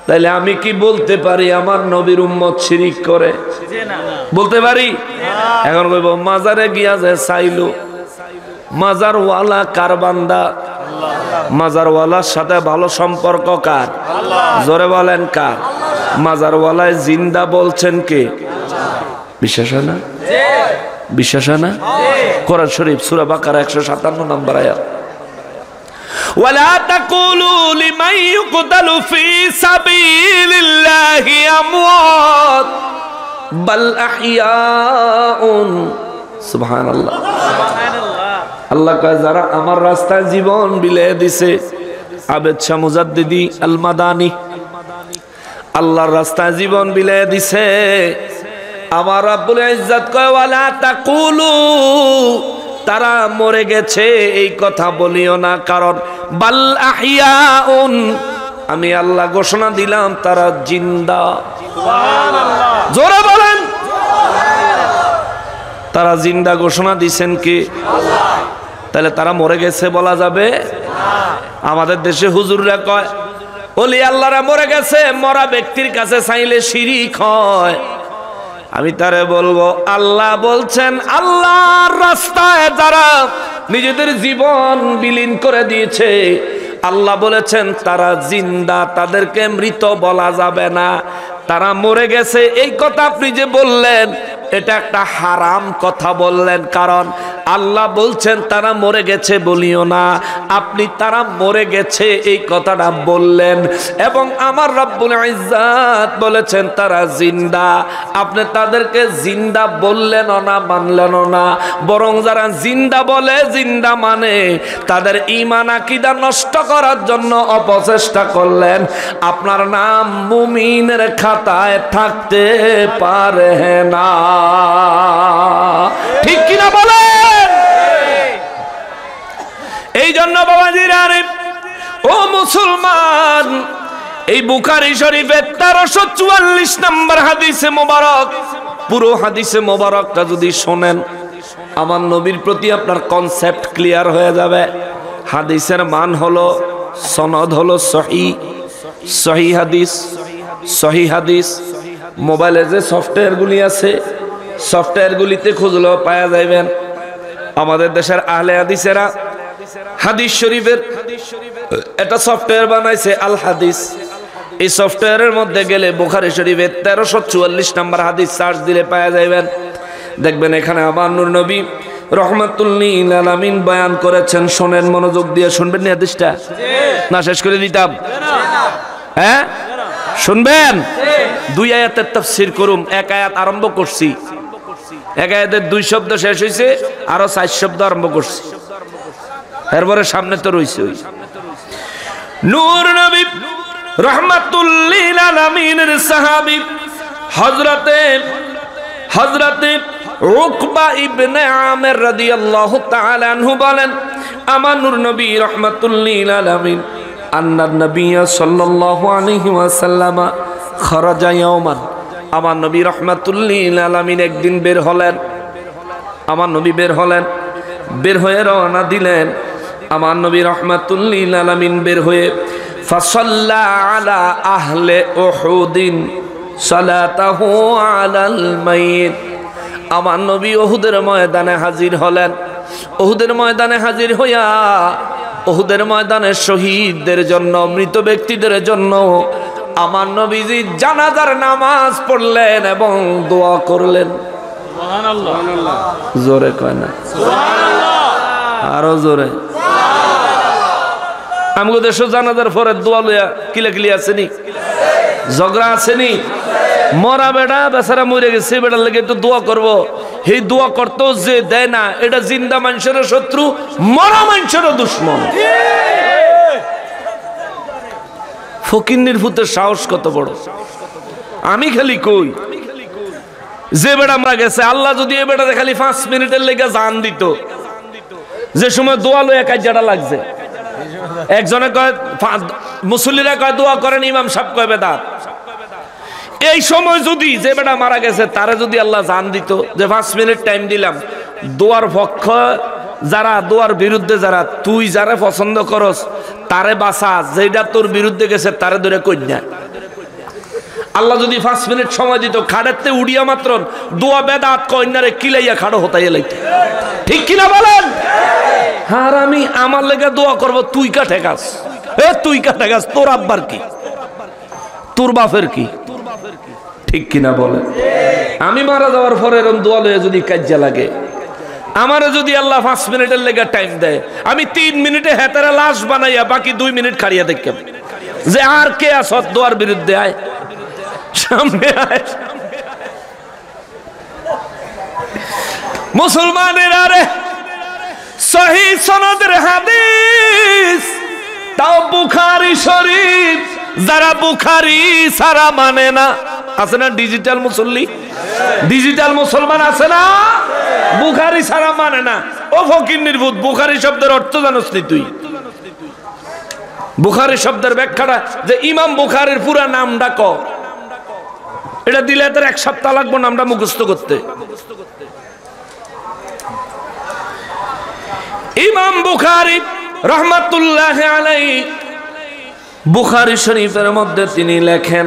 তাইলে আমি কি বলতে পারি আমার নবীর উম্মত শিরিক করে? বলতে পারি? এখন কইব মাজারে গিয়া যে চাইলো, মাজারওয়ালা কার বান্দা? মাজারওয়ালার সাথে ভালো সম্পর্ক কার? জোরে বলেন কার? মাজারওয়ালায় জিন্দা বলছেন কে? বিশ্বাস হয় না? বিশ্বাস হয় না? কোরআন শরীফ সূরা বাকারা 157 নম্বর আয়াত। ওয়ালা তাকুলু লিমান ইউকতালু ফি সাবিলিল্লাহি আমওয়াত বাল আহইয়াউন। সুবহানাল্লাহ। আল্লাহ কয় যারা আমার রাস্তায় জীবন বিলিয়ে দিছে, আবেদ শাহ মুজাদ্দিদি আল মাদানী আল্লাহর রাস্তায় জীবন বিলিয়ে দিছে, আমার রব্বুল ইজ্জত কয় ওয়ালা তাকুলু তারা মরে গেছে এই কথা বলিও না, কারণ বাল আহইয়াউন আমি আল্লাহ ঘোষণা দিলাম তারা জিন্দা। সুবহানাল্লাহ। জোরে বলেন। তারা জিন্দা ঘোষণা দিছেন কি? আল্লাহ। তাহলে তারা মরে গেছে বলা যাবে? আমাদের দেশে হুজুররা কয় ওলি আল্লাহরা মরে গেছে, মরা ব্যক্তির কাছে চাইলে শিরিক হয়। আমি তারে বলবো আল্লাহ বলছেন আল্লাহর রাস্তায় যারা নিজেদের জীবন বিলীন করে দিয়েছে, আল্লাহ বলেছেন তারা জিন্দা, তাদেরকে মৃত বলা যাবে না। তারা মরে গেছে এই কথা আপনি যে বললেন এটা একটা হারাম কথা বললেন, কারণ আল্লাহ বলছেন তারা মরে গেছে বলিও না, আপনি তারা মরে গেছে এই কথাটা বললেন। এবং আমার রব্বুল ইজ্জত বলেছেন তারা জিন্দা, আপনি তাদেরকে জিন্দা বললেনও না মানলেনও না, বরং যারা জিন্দা বলে জিন্দা মানে তাদের ঈমান আকীদা নষ্ট করার জন্য অপচেষ্টা করলেন। আপনার নাম মুমিনের খাতায় থাকতে পারে না, ঠিক কিনা বলেন? এই জন্য বাবাজিরা ও মুসলমান, এই বুখারী শরীফের 1344 নম্বর হাদিসে মোবারক, পুরো হাদিসে মোবারকটা যদি শোনেন আমার নবীর প্রতি আপনার কনসেপ্ট ক্লিয়ার হয়ে যাবে। হাদিসের মান হলো, সনদ হলো সহিহ, সহিহ হাদিস, সহিহ হাদিস। মোবাইলে যে সফটওয়্যারগুলি আছে সফটওয়্যারগুলিতে খুঁজলেও পাওয়া যাবেন। আমাদের দেশের আহলে হাদিসেরা হাদিস শরীফের একটা সফটওয়্যার বানাইছে আল হাদিস। এই সফটওয়্যারের মধ্যে গেলে বুখারী শরীফের 1344 নম্বর হাদিস সার্চ দিলে পাওয়া যাবেন। দেখবেন এখানে আমার নূর নবী রহমাতুল্লিল আলামিন বয়ান করেছেন। শোনেন, মনোযোগ দিয়ে শুনবেন। হাদিসটা না শেষ করে দিতাম? হ্যাঁ শুনবেন। 2 আয়াতের তাফসীর করুম। 1 আয়াত আরম্ভ করছি, 1 আয়াতের 2 শব্দ শেষ হয়েছে, আরো 4 শব্দ আরম্ভ করছি, এরপরে সামনে তো রয়েছে ওই নূর নবী রহমাতুল্লিল আলামিনের সাহাবী হযরতে উকবা ইবনে আমির রাদিয়াল্লাহু তাআলা আনহু বলেন, আমার নূর নবী রহমাতুল্লিল আলামিন আন্নান নবী সাল্লাল্লাহু আলাইহি ওয়াসাল্লাম খারাজা ইয়াওমান, আমার নবী রহমাতুল্লিল আলামিন একদিন বের হলেন। আমার নবী বের হলেন, বের হয়ে রওনা দিলেন। আমার নবী রহমাতুল্লিল আলামিন বের হয়ে ফাসাল্লা আলা আহলে উহুদিন সালাতাহু আলাল মাইত, আমার নবী উহুদের ময়দানে হাজির হলেন। উহুদের ময়দানে হাজির হইয়া উহুদের ময়দানে শহীদদের জন্য, মৃত ব্যক্তিদের জন্য আমার নবীজি জানাজার নামাজ পড়লেন এবং দোয়া করলেন। সুবহানাল্লাহ। জোরে কয় না? আরো জোরে। আমগো দেশে জানাজার পরে দোয়া লইয়া কিলাকিলি আসেনি, ঝগড়া আসেনি। মরা বেটা বেচারা মরে গেছে, বেটার লেগে একটু দোয়া করবো। এই দোয়া করতেও যে দেয় না, এটা জিন্দা মানুষের শত্রু, মরা মানুষের দুশ্মন। ফকিন্নির ভূতের সাহস কত বড়! আমি খালি কই যে বেটা আমরা গেছে, আল্লাহ যদি এ বেটা খালি 5 মিনিটের লেগে জান দিত, যে সময় দোয়া লইয়া কাজটা লাগছে। একজনে কয়, মুসল্লিরা কয় দোয়া করেন, ইমাম সাহেব কয় বেদাত। এই সময় যদি যে বেটা মারা গেছে তারে যদি আল্লাহ জান দিত, যে 5 মিনিট টাইম দিলাম, দোয়ার পক্ষ যারা, দোয়ার বিরুদ্ধে যারা, তুই যারা পছন্দ করস তারে বাঁচা, যেটা তোর বিরুদ্ধে গেছে তারে ধরে কইনা। আল্লাহ যদি 5 মিনিট সময় দিত, খাড়েতে উড়িয়া মাত্র দোয়া বেদাত কইনারে কিলাইয়া খাড়ো হতাইয়া লাইতে, ঠিক কিনা বলেন? আর আমি আমার লেগে দোয়া করব, তুই কা ঠেকাস? তুই কা ঠেকাস? তোর আব্বার কি, তোর বাপের কি, ঠিক কিনা বলেন? আমি মারা যাওয়ার পরে এরকম দোয়া লয়ে যদি কাজ্জা লাগে, আমারও যদি আল্লাহ 5 মিনিটের লেগে টাইম দেয়, আমি 3 মিনিটে হেতারা লাশ বানাইয়া বাকি 2 মিনিট খাড়িয়া দেখব যে আর কে আসত দোয়ার বিরুদ্ধে আয়, সামনে আয়। মুসলমানের আরে সহিহ সনদের হাদিস, তাও বুখারী শরীফ, যারা বুখারী সারা মানে না, আছে না ডিজিটাল মুসল্লি, ডিজিটাল মুসলমান আছে না, বুখারী সারা মানে না। ও ফকির নির্বুত, বুখারী শব্দের অর্থ জানোস নি তুই? বুখারী শব্দের ব্যাখ্যাটা যে ইমাম বুখারীর পুরা নামটা ক, এটা দিলে তার 1 সপ্তাহ লাগবে নামটা মুখস্থ করতে। ইমাম বুখারী রহমাতুল্লাহ আলাইহি বুখারী শরীফের মধ্যে তিনি লেখেন,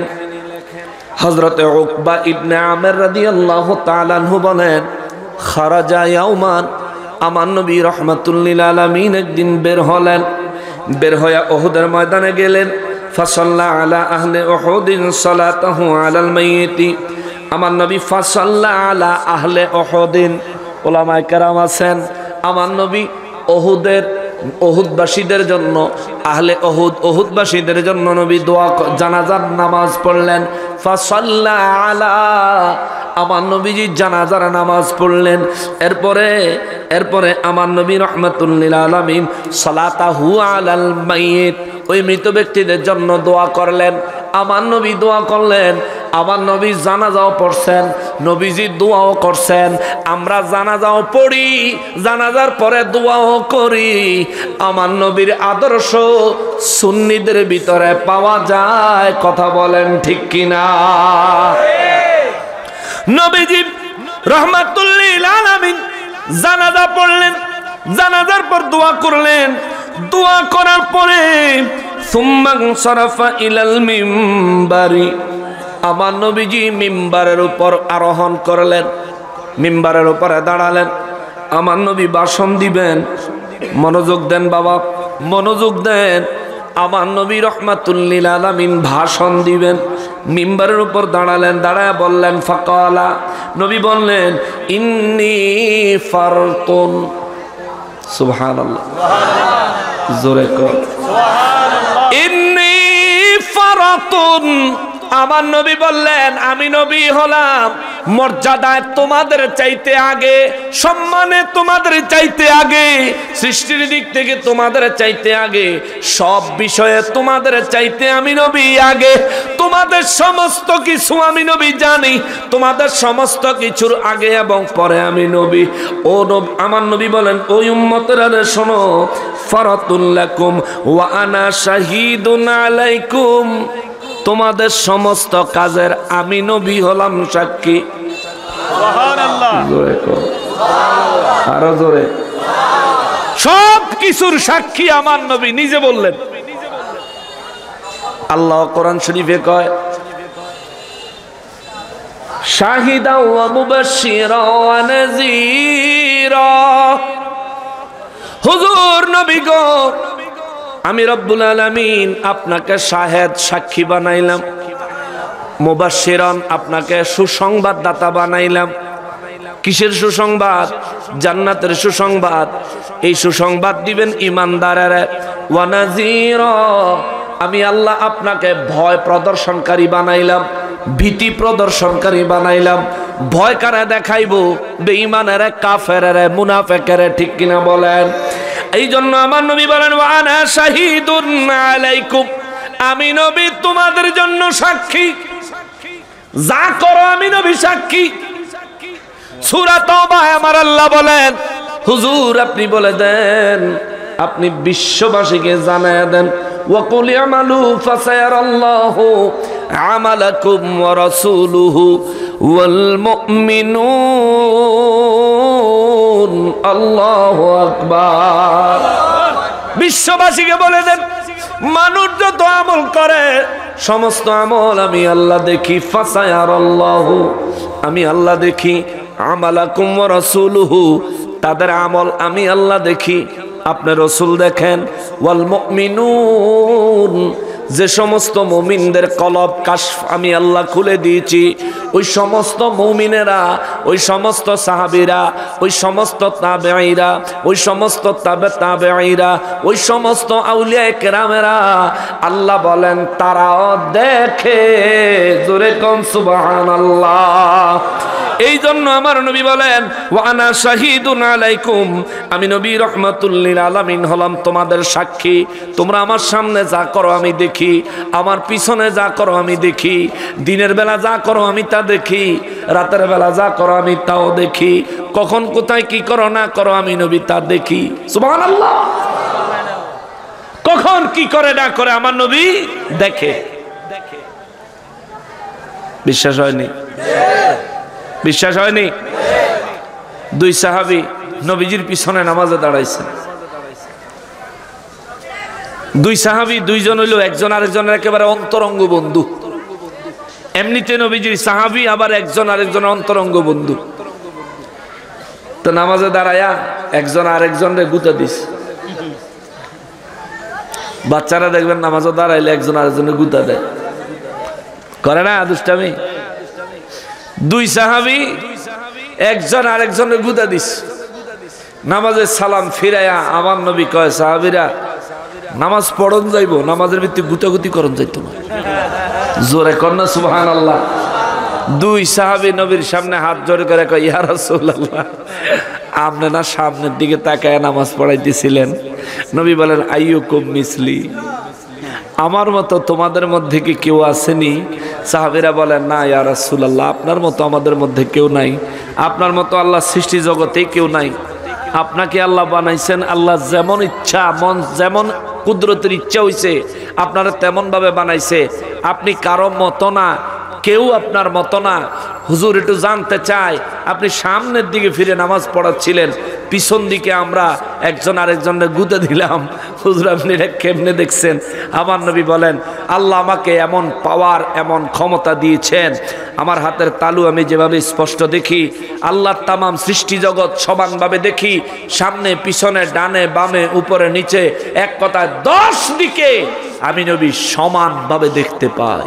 হযরতে উকবা ইবনে আমির রাদিয়াল্লাহু তাআলা আনহু বলেন, খারাজা ইয়াওমান, আমার নবী রাহমাতুল লিল আলামিন একদিন বের হলেন, বের হয়ে উহুদের ময়দানে গেলেন। ফাসাল্লা আলা আহলি উহুদিন সালাতাহু আলাল মাইয়িতি, আমার নবী ফাসাল্লা আলা আহলি উহুদিন, উলামায়ে কেরাম আছেন, আমার নবী উহুদবাসীদের জন্য, আহলে উহুদবাসীদের জন্য নবী দোয়া জানাজার নামাজ পড়লেন। ফাসাল্লা আলা, আমার নবীজি জানাজার নামাজ পড়লেন। এরপরে আমার নবী রাহমাতুল লিল আলামিন সালাতাহু আলাল মাইয়িত, ওই মৃত ব্যক্তিদের জন্য দোয়া করলেন। আমার নবী দোয়া করলেন, আমার নবী জানাজাও পড়ছেন, নবীজি দোয়াও করছেন। আমরা জানাজাও পড়ি, জানাজার পরে দোয়াও করি। আমার নবীর আদর্শ সুন্নিদের ভিতরে পাওয়া যায়, কথা বলেন ঠিক কিনা? নবীজি রাহমাতুল লিল আলামিন জানাজা পড়লেন, জানাজার পর দোয়া করলেন। দোয়া করার পরে সুম্মা সারাফা ইলাল মিম্বারি, আমার নবীজি মিম্বারের উপর আরোহণ করলেন, মিম্বারের উপরে দাঁড়ালেন। আমার নবী ভাষণ দিবেন, মনোযোগ দেন বাবা, মনোযোগ দেন। আমার নবী রাহমাতুল লিল আলামিন ভাষণ দিবেন, মিম্বারের উপর দাঁড়ালেন, দাঁড়ায় বললেন, ফাকালা, নবী বললেন, ইন্নী ফারতুন, সুবহানাল্লাহ, জোরে কর সুবহানাল্লাহ, ইন্নী ফারতুন। আমার নবী বললেন, আমি নবী হলাম মর্যাদায় তোমাদের চাইতে আগে, সম্মানে তোমাদের চাইতে আগে, সৃষ্টির দিক থেকে তোমাদের চাইতে আগে, সব বিষয়ে তোমাদের চাইতে আমি নবী আগে। তোমাদের সমস্ত কিছু আমি নবী জানি, তোমাদের সমস্ত কিছুর আগে এবং পরে আমি নবী। ও নবী, আমার নবী বলেন, ওই উম্মতেরা শোনো, ফারাতুল লাকুম ওয়া আনা শাহীদুন আলাইকুম, তোমাদের সমস্ত কাজের আমি নবী হলাম সাক্ষী। সুবহানাল্লাহ, জোরে কর, আরো জোরে। সব কিছুর সাক্ষী আমার নবী নিজে বললেন। আল্লাহ কোরআন শরীফে কয়, শাহিদা ওয়া মুবাশশিরা ওয়া নাযীরা। হুজুর নবী গো, আমি রব্বুল আলামিন আপনাকে শাহেদ সাক্ষী বানাইলাম, মুবাশশিরান আপনাকে সুসংবাদদাতা বানাইলাম। কিসের সুসংবাদ? জান্নাতের সুসংবাদ। এই সুসংবাদ দিবেন ইমানদারেরা। ওয়া নাযীরা, আমি আল্লাহ আপনাকে ভয় প্রদর্শনকারী বানাইলাম, ভীতি প্রদর্শনকারী বানাইলাম। ভয় কারা দেখাইবো? বেঈমানেরা, কাফেরেরা, মুনাফিকেরা, ঠিক কিনা বলেন? এই জন্য আমার নবী বলেন, ওয়া আনা শাহীদুন আলাইকুম, আমি নবী তোমাদের জন্য সাক্ষী। যা করো আমি নবী সাক্ষী। সূরা তাওবায় আমার আল্লাহ বলেন, হুজুর আপনি বলে দেন, আপনি বিশ্ববাসীকে জানায় দেন, ওয়া কুল ইয়ামালু ফাসায়ারাল্লাহু আমালাকুম ওয়া রাসূলুহু ওয়াল মুমিনুন, আল্লাহু আকবার। বিশ্ববাসীকে বলে দেন, মানুষ যত আমল করে সমস্ত আমল আমি আল্লাহ দেখি। ফাসায়ারাল্লাহু, আমি আল্লাহ দেখি। আমালাকুম ওয়া রাসূলুহু, তাদের আমল আমি আল্লাহ দেখি, আপনি রাসূল দেখেন। ওয়াল মুমিনুন, যে সমস্ত মুমিনদের কলব কাশফ আমি আল্লাহ খুলে দিয়েছি, ওই সমস্ত মুমিনেরা, ওই সমস্ত সাহাবীরা, ওই সমস্ত তাবেঈরা, ওই সমস্ত তাবেঈরা, ওই সমস্ত আউলিয়া কেরামেরা, আল্লাহ বলেন তারাও দেখে। জোরে কোন সুবহানাল্লাহ। এই জন্য আমার নবী বলেন ওয়া আনা শাহিদুন আলাইকুম, আমি নবী রাহমাতুল লিল আলামিন হলাম তোমাদের সাক্ষী। তোমরা আমার সামনে যা করো আমি দেখি, আমার পিছনে যা করো আমি দেখি, দিনের বেলা যা করো আমি তা দেখি, রাতের বেলা যা করো আমি তাও দেখি, কখন কোথায় কি করো না করো আমি নবী তা দেখি। সুবহানাল্লাহ। কখন কি করে না করে আমার নবী দেখে। বিশ্বাস হয়নি? বিশ্বাস হয়নি? দুই সাহাবী নবীজির পিছনে নামাজে দাঁড়াইছেন। দুই সাহাবী, দুইজন হইল একজন আরেকজনের একেবারে অন্তরঙ্গ বন্ধু। এমনিতে নবীজির সাহাবী, আবার একজন আরেকজনের অন্তরঙ্গ বন্ধু। তো নামাজে দাঁড়ায়া একজন আরেকজনরে গুতা দিস। বাচ্চারা দেখবেন নামাজে দাঁড়াইলে একজন আরেকজনের গুতা দেয়, করে না দুষ্টামি? দুই সাহাবী একজন আরেকজনের গুতা দিস। নামাজের সালাম ফিরাইয়া আমার নবী কয়, সাহাবীরা নামাজ পড়ন যাইব, নামাজের ভিত্তি গুতাগুতি করন যাইতো না। জোরে কন্যা সুবহানাল্লাহ। দুই সাহাবী নবীর সামনে হাত জোড় করে কয়, ইয়া রাসূলুল্লাহ, আপনি না সামনের দিকে তাকায় নামাজ পড়াইতেছিলেন। নবী বলেন, আইয়ুকুম মিসলি, আমার মতো তোমাদের মধ্যে কি কেউ আসেনি? সাহাবীরা বলেন, না ইয়া রাসূলুল্লাহ, আপনার মতো আমাদের মধ্যে কেউ নাই, আপনার মতো আল্লাহ সৃষ্টি জগতে কেউ নাই। আপনাকে আল্লাহ বানাইছেন, আল্লাহ যেমন ইচ্ছা, মন যেমন কুদরতের ইচ্ছা হইছে আপনারা তেমন ভাবে বানাইছে। আপনি কারো মতো না, কেউ আপনার মতো না। হুজুর একটু জানতে চাই, আপনি সামনের দিকে ফিরে নামাজ পড়াচ্ছিলেন, পিছন দিকে আমরা একজন আরেকজনের গুঁতে দিলাম, হুজুর আপনি এটা কেমনে দেখছেন? আমার নবী বলেন, আল্লাহ আমাকে এমন পাওয়ার, এমন ক্ষমতা দিয়েছেন, আমার হাতের তালু আমি যেভাবে স্পষ্ট দেখি, আল্লাহর তামাম সৃষ্টি জগৎ সমানভাবে দেখি, সামনে পিছনে ডানে বামে উপরে নিচে, এক কথায় 10 দিকে আমি নবী সমানভাবে দেখতে পাই।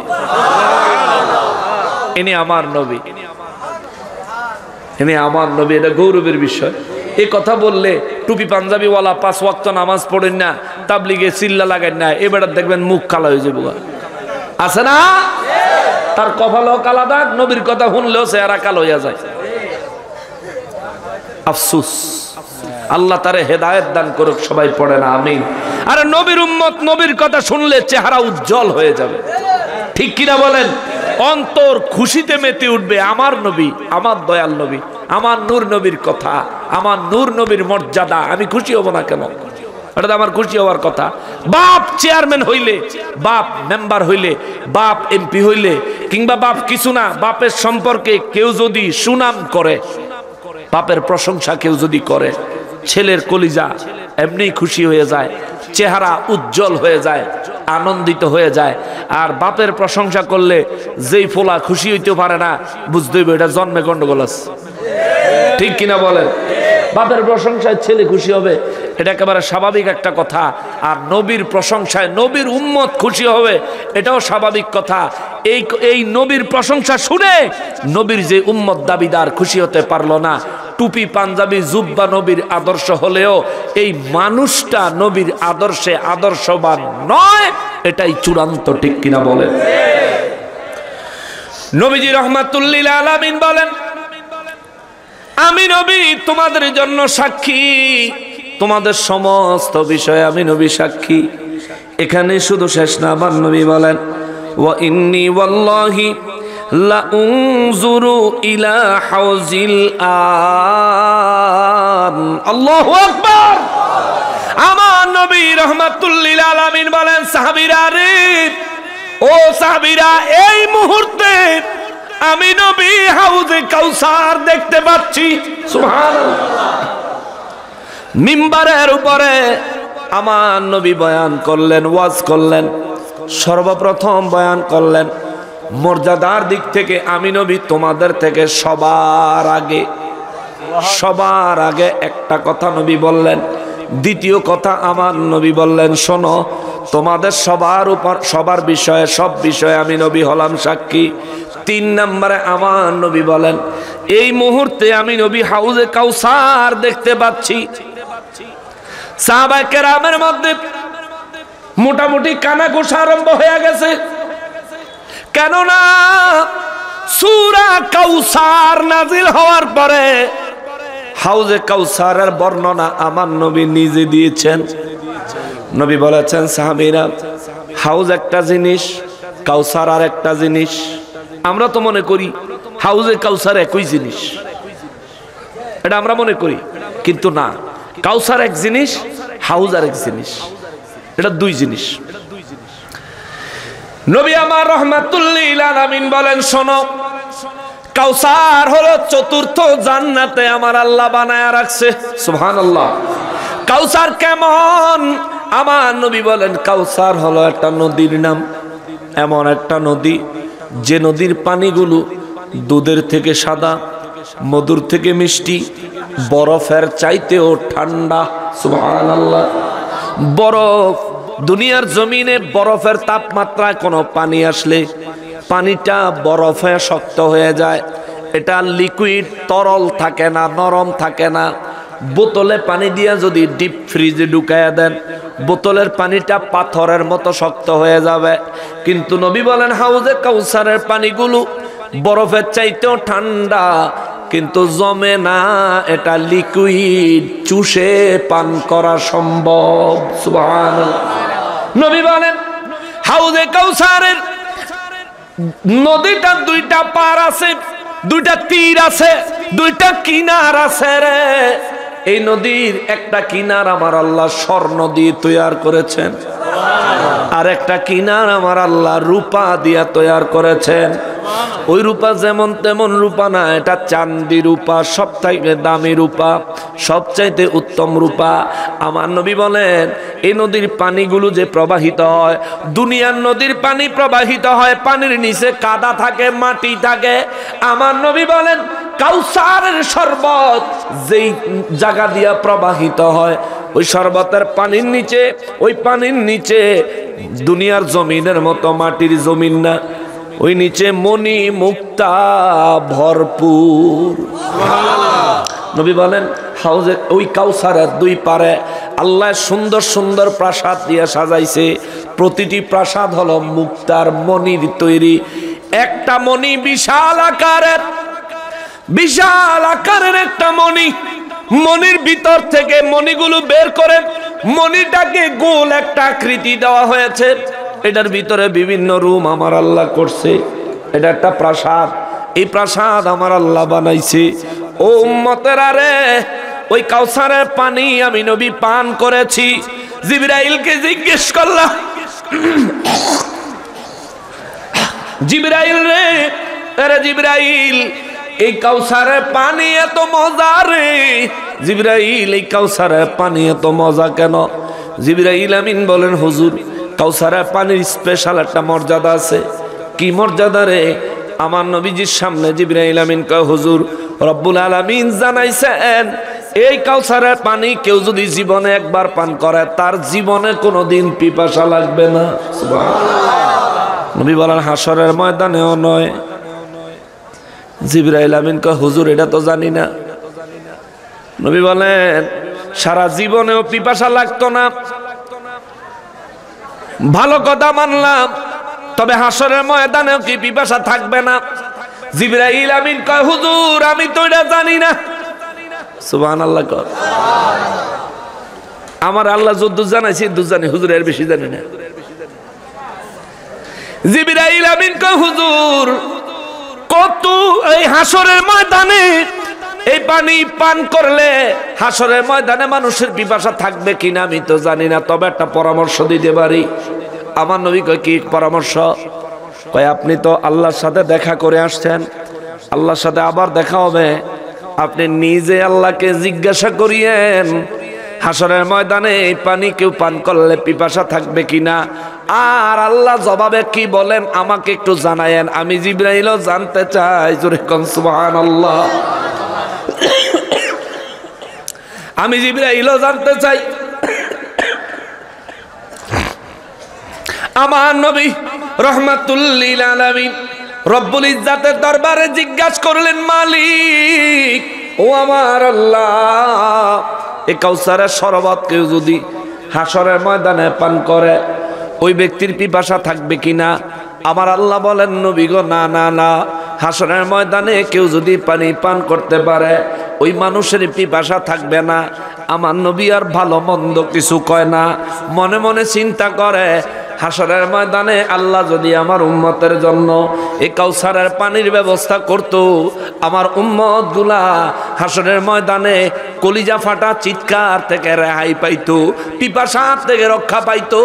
ইনি আমার নবী, ইনি আমার নবী, এটা গৌরবের বিষয়। এই কথা বললে টুপি পাঞ্জাবিওয়ালা 5 ওয়াক্ত নামাজ পড়েন না, তাবলিগে চিল্লা লাগান না, এবার দেখবেন মুখ কালো হয়ে যাবো। আছে না? তার কপালও কালা দাগ, নবীর কথা শুনলেও চেহারা কালো হয়ে যায়। আফসুস, আল্লাহ তারে হেদায়েত দান করুক। সবাই পড়ে না আমিন। আরে নবীর উম্মত নবীর কথা শুনলে চেহারা উজ্জ্বল হয়ে যাবে, ঠিক কিনা বলেন? অন্তর খুশিতে মেতে উঠবে। আমার নবী, আমার দয়াল নবী, আমার নূর নবীর কথা, আমার নূর নবীর মর্যাদা, আমি খুশি হব না কেন? এটা আমার খুশি হওয়ার কথা। বাপ চেয়ারম্যান হইলে, বাপ মেম্বার হইলে, বাপ এমপি হইলে, কিংবা বাপ কিছু না, বাপের সম্পর্কে কেউ যদি সুনাম করে, বাপের প্রশংসা কেউ যদি করে, ছেলের কলিজা এমনি খুশি হয়ে যায়, চেহারা উজ্জ্বল হয়ে যায়, আনন্দিত হয়ে যায়। আর বাপের প্রশংসা করলে যেই ফোলা খুশি হইতে পারে না, বুঝতে হইবে এটা জন্মে গন্ডগোল আছে, ঠিক কিনা বলেন? বাপের প্রশংসায় ছেলে খুশি হবে, এটা একেবারে স্বাভাবিক একটা কথা। আর নবীর প্রশংসায় নবীর উম্মত খুশি হবে, এটাও স্বাভাবিক কথা। এই নবীর প্রশংসা শুনে নবীর যে উম্মত দাবিদার খুশি হতে পারলো না, টুপি পাঞ্জাবি জুব্বা নবীর আদর্শ হলেও এই মানুষটা নবীর আদর্শে আদর্শবান নয়, এটাই চূড়ান্ত, ঠিক কিনা বলেন? নবীজি রাহমাতুল লিল আলামিন বলেন, আমি নবী তোমাদের জন্য সাক্ষী, তোমাদের সমস্ত বিষয়ে আমি নবী সাক্ষী। এখানে শুধু শেষ না, আমার নবী বলেন, ওয়া ইন্নী ওয়াল্লাহি লা উনজুরু ইলা হাউজিল আন। আল্লাহু আকবার। আমার নবী রাহমাতুল লিল আলামিন বলেন, সাহাবীরা রে, ও সাহাবীরা, এই মুহূর্তে আমি নবী হাউজে কাউসার দেখতে পাচ্ছি। সুবহানাল্লাহ। মিম্বারের উপরে আমার নবী বয়ান করলেন, ওয়াজ করলেন, সর্বপ্রথম বয়ান করলেন মর্যাদার দিক থেকে আমি নবী তোমাদের থেকে সবার আগে একটা কথা নবী বললেন, দ্বিতীয় কথা আমার নবী বললেন, শোনো তোমাদের সবার বিষয়ে সব বিষয়ে আমি নবী হলাম সাক্ষী। 3 নম্বরে আমার নবী বলেন, এই মুহূর্তে আমি নবী হাউজে কাউসার দেখতে পাচ্ছি। সাহাবায়ে কেরামের মধ্যে মোটামুটি কানাঘুষা আরম্ভ হয়ে গেছে, কেননা সূরা কাউসার নাজিল হওয়ার পরে হাউজে কাউসারের বর্ণনা আমার নবী নিজে দিয়েছেন। নবী বলেছেন, সাহাবীরা হাউজ একটা জিনিস, কাউসার আর একটা জিনিস। আমরা তো মনে করি হাউজে কাউসার একই জিনিস, এটা আমরা মনে করি, কিন্তু না, কাউসার এক জিনিস, হাউজ আর এক জিনিস, এটা দুই জিনিস। নবী আমার রাহমাতুল লিল আলামিন বলেন, শোনো কাউসার হলো চতুর্থ জান্নাতে আমার আল্লাহ বানায়া রাখছে। সুবহানাল্লাহ। কাউসার কেমন? আমার নবী বলেন, কাউসার হলো একটা নদীর নাম, এমন একটা নদী যে নদীর পানিগুলো দুধের থেকে সাদা, মধুর থেকে মিষ্টি, বরফের চাইতেও ঠান্ডা। সুবহানাল্লাহ। বরফ, দুনিয়ার জমিনে বরফের তাপমাত্রায় কোনো পানি আসলে পানিটা বরফে শক্ত হয়ে যায়, এটা লিকুইড, তরল থাকে না, নরম থাকে না। বোতলে পানি দিয়ে যদি ডিপ ফ্রিজে ঢুকাইয়া দেন, বোতলের পানিটা পাথরের মতো শক্ত হয়ে যাবে। কিন্তু নবী বলেন, হাউজে কাউসারের পানিগুলো বরফের চাইতেও ঠান্ডা, কিন্তু জমে না, এটা লিকুইড, চুষে পান করা সম্ভব। সুবহানাল্লাহ। নবী বলেন, হাউজে কাউসারের নদীটা দুইটা পার আছে, দুইটা তীর আছে, দুইটা কিনার আছে রে। এই নদীর একটা কিনার আমার আল্লাহ স্বর্ণ দিয়ে তৈরি করেছেন, আর একটা কিনার আমার আল্লাহ রূপা দিয়া তৈরি করেছেন। ওই রূপা যেমন তেমন রূপা না, এটা চাঁদি রূপা, সবথেকে দামি রূপা, সবচাইতে উত্তম রূপা। আমার নবী বলেন, এই নদীর পানিগুলো যে প্রবাহিত হয়, দুনিয়ার নদীর পানি প্রবাহিত হয়, পানির নিচে কাদা থাকে, মাটি থাকে। আমার নবী বলেন, কাউসারের শরবত যেই জায়গা দিয়া প্রবাহিত হয়, ওই শরবতের পানির নিচে, ওই পানির নিচে দুনিয়ার জমিনের মতো মাটির জমিন না, ওই নিচে মণি মুক্তা ভরপুর। নবী বলেন, হাউজে ওই কাউসারের দুই পারে আল্লাহ সুন্দর সুন্দর প্রাসাদ দিয়ে সাজাইছে। প্রতিটি প্রাসাদ হলো মুক্তার মণির তৈরি। একটা মণি বিশাল আকারের, বিশাল আকারের একটা মণি, মণির ভিতর থেকে মণিগুলো বের করে মণিটাকে গোল একটা আকৃতি দেওয়া হয়েছে। এটার ভিতরে বিভিন্ন রুম আমার আল্লাহ করছে। এটা একটা প্রাসাদ, এই প্রাসাদ আমার আল্লাহ বানাইছে। ও উম্মতেরা রে, ওই কাউসারের পানি আমি নবী পান করেছি। জিবরাইলকে জিজ্ঞেস করলাম, জিবরাইল রে, আরে জিবরাইল, এই কাউসারের পানি এত মজা রে। জিবরাইল, এই কাউসারের পানি এত মজা কেন? জিবরাইল আমিন বলেন, হুজুর কাউসারের পানির স্পেশাল একটা মর্যাদা আছে। কি মর্যাদা রে? আমার নবীজির সামনে জিবরাইল আমিন কয়, হুজুর রব্বুল আলামিন জানাইছেন, এই কাউসারের পানি কেউ যদি জীবনে একবার পান করে, তার জীবনে কোনোদিন পিপাসা লাগবে না। সুবহানাল্লাহ। নবী বলেন, হাসরের ময়দানেও নয়। জিবরাইল আমিন কয়, হুজুর এটা তো জানি না। নবী বলেন, সারা জীবনেও পিপাসা লাগতো না, ভালো কথা মানলাম, তবে হাসরের ময়দানেও কি পিপাসা থাকবে না? জিবরাইল আমিন কয়, হুজুর আমি তো এটা জানি না। সুবহানাল্লাহ। আমার আল্লাহ যদ্দুর জানাইছে দূর জানি, হুজুর এর বেশি জানি না। জিবরাইল আমিন কয়, হুজুর কত এই হাসরের ময়দানে এই পানি পান করলে হাসরের ময়দানে মানুষের পিপাসা থাকবে কিনা আমি তো জানি না, তবে একটা পরামর্শ দিতে পারি। আমার নবী কয়, কি পরামর্শ? কয়, আপনি তো আল্লাহর সাথে দেখা করে আসছেন, আল্লাহর সাথে আবার দেখা হবে, আপনি নিজে আল্লাহকে জিজ্ঞাসা করিয়েন হাসরের ময়দানে এই পানি কেউ পান করলে পিপাসা থাকবে কিনা। আর আল্লাহ জবাবে কি বলেন আমাকে একটু জানায়েন, আমি জিবরাইলও জানতে চাই। জোরে কোন সুবহানাল্লাহ। আমি জিবরাইলও জানতে চাই। আমার নবী রাহমাতুল লিল আলামিন রব্বুল ইজ্জাতের দরবারে জিজ্ঞাসা করলেন, মালিক ও আমার আল্লাহ, এই কাউসারের শরবত কেউ যদি হাসরের ময়দানে পান করে ওই ব্যক্তির পিপাসা থাকবে কিনা? আমার আল্লাহ বলেন, নবী গো, না না না, হাসরের ময়দানে কেউ যদি পানি পান করতে পারে ওই মানুষের পিপাসা থাকবে না। আমার নবী আর ভালো মন্দ কিছু কয় না, মনে মনে চিন্তা করে, হাসরের ময়দানে আল্লাহ যদি আমার উম্মতের জন্য এই কাউসারের পানির ব্যবস্থা করত, আমার উম্মত গুলা হাসরের ময়দানে কলিজা ফাটা চিৎকার থেকে রেহাই পাইতো, পিপাসা থেকে রক্ষা পাইতো।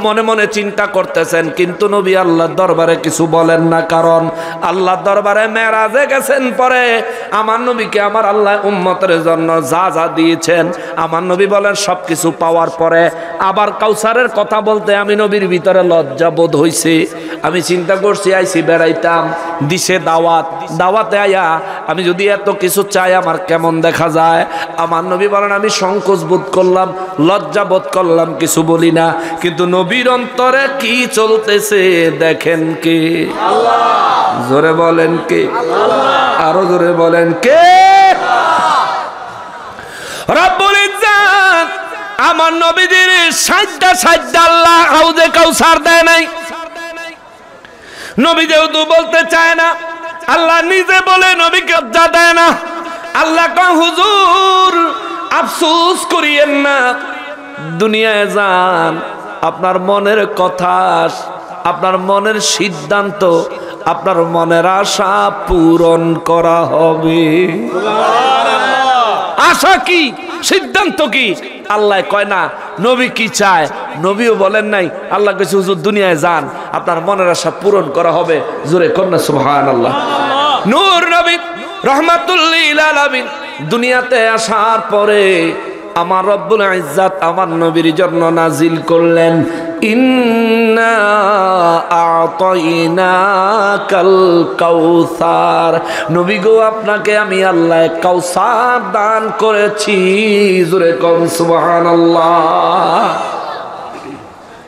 মনে মনে চিন্তা করতেছেন, কিন্তু নবী আল্লাহর দরবারে কিছু বলেন না, কারণ আল্লাহর দরবারে মেরাজে গেছেন। পরে আমার নবীকে আমার আল্লাহ উম্মতের জন্য যা যা দিয়েছেন, আমার নবী বলেন সবকিছু পাওয়ার পরে আবার কাউসারের কথা বলতে আমি নবীর ভিতরে লজ্জা বোধ হইছে। আমি চিন্তা করছি, আইছি বেড়াইতাম, দিছে দাওয়াত, দাওয়াতে আয়া আমি যদি এত কিছু চাই আমার কেমন দেখা যায়। আমার নবী বলেন, আমি সংকোচ বোধ করলাম, লজ্জা বোধ করলাম, কিছু বলি না। কিন্তু নবীর অন্তরে কি চলতেছে দেখেন কে? আল্লাহ। জোরে বলেন কে? আল্লাহ। আরো জোরে বলেন কে? রব্বুল ইজ্জাত আমার নবীদের সাজদা আল্লাহ হাউজে কাউসার দেয় নাই। নবী যেহেতু বলতে চায় না, আল্লাহ নিজে বলে নবীকে লজ্জা দেয় না। আল্লাহ কয়, হুজুর আফসোস করিয়েন না, দুনিয়ায় যান, আপনার মনের কথা, আপনার মনের সিদ্ধান্ত, আপনার মনের আশা পূরণ করা হবে। আশা কি, সিদ্ধান্ত কি? আল্লাহ কয় না নবী কি চায়, নবীও বলেন নাই। আল্লাহ কইছে, হুজুর দুনিয়ায় যান, আপনার মনের আশা পূরণ করা হবে। জোরে কন্যা সুবহানাল্লাহ। নূর নবী রাহমাতুল লিল আলামিন দুনিয়াতে আসার পরে আমার রব্বুল ইজ্জাত আমার নবীর জন্য নাজিল করলেন, ইন্না আ'তাইনাকাল কাউসার। নবী গো, আপনাকে আমি আল্লাহ কাউসার দান করেছি। জোরে কোন সুবহানাল্লাহ।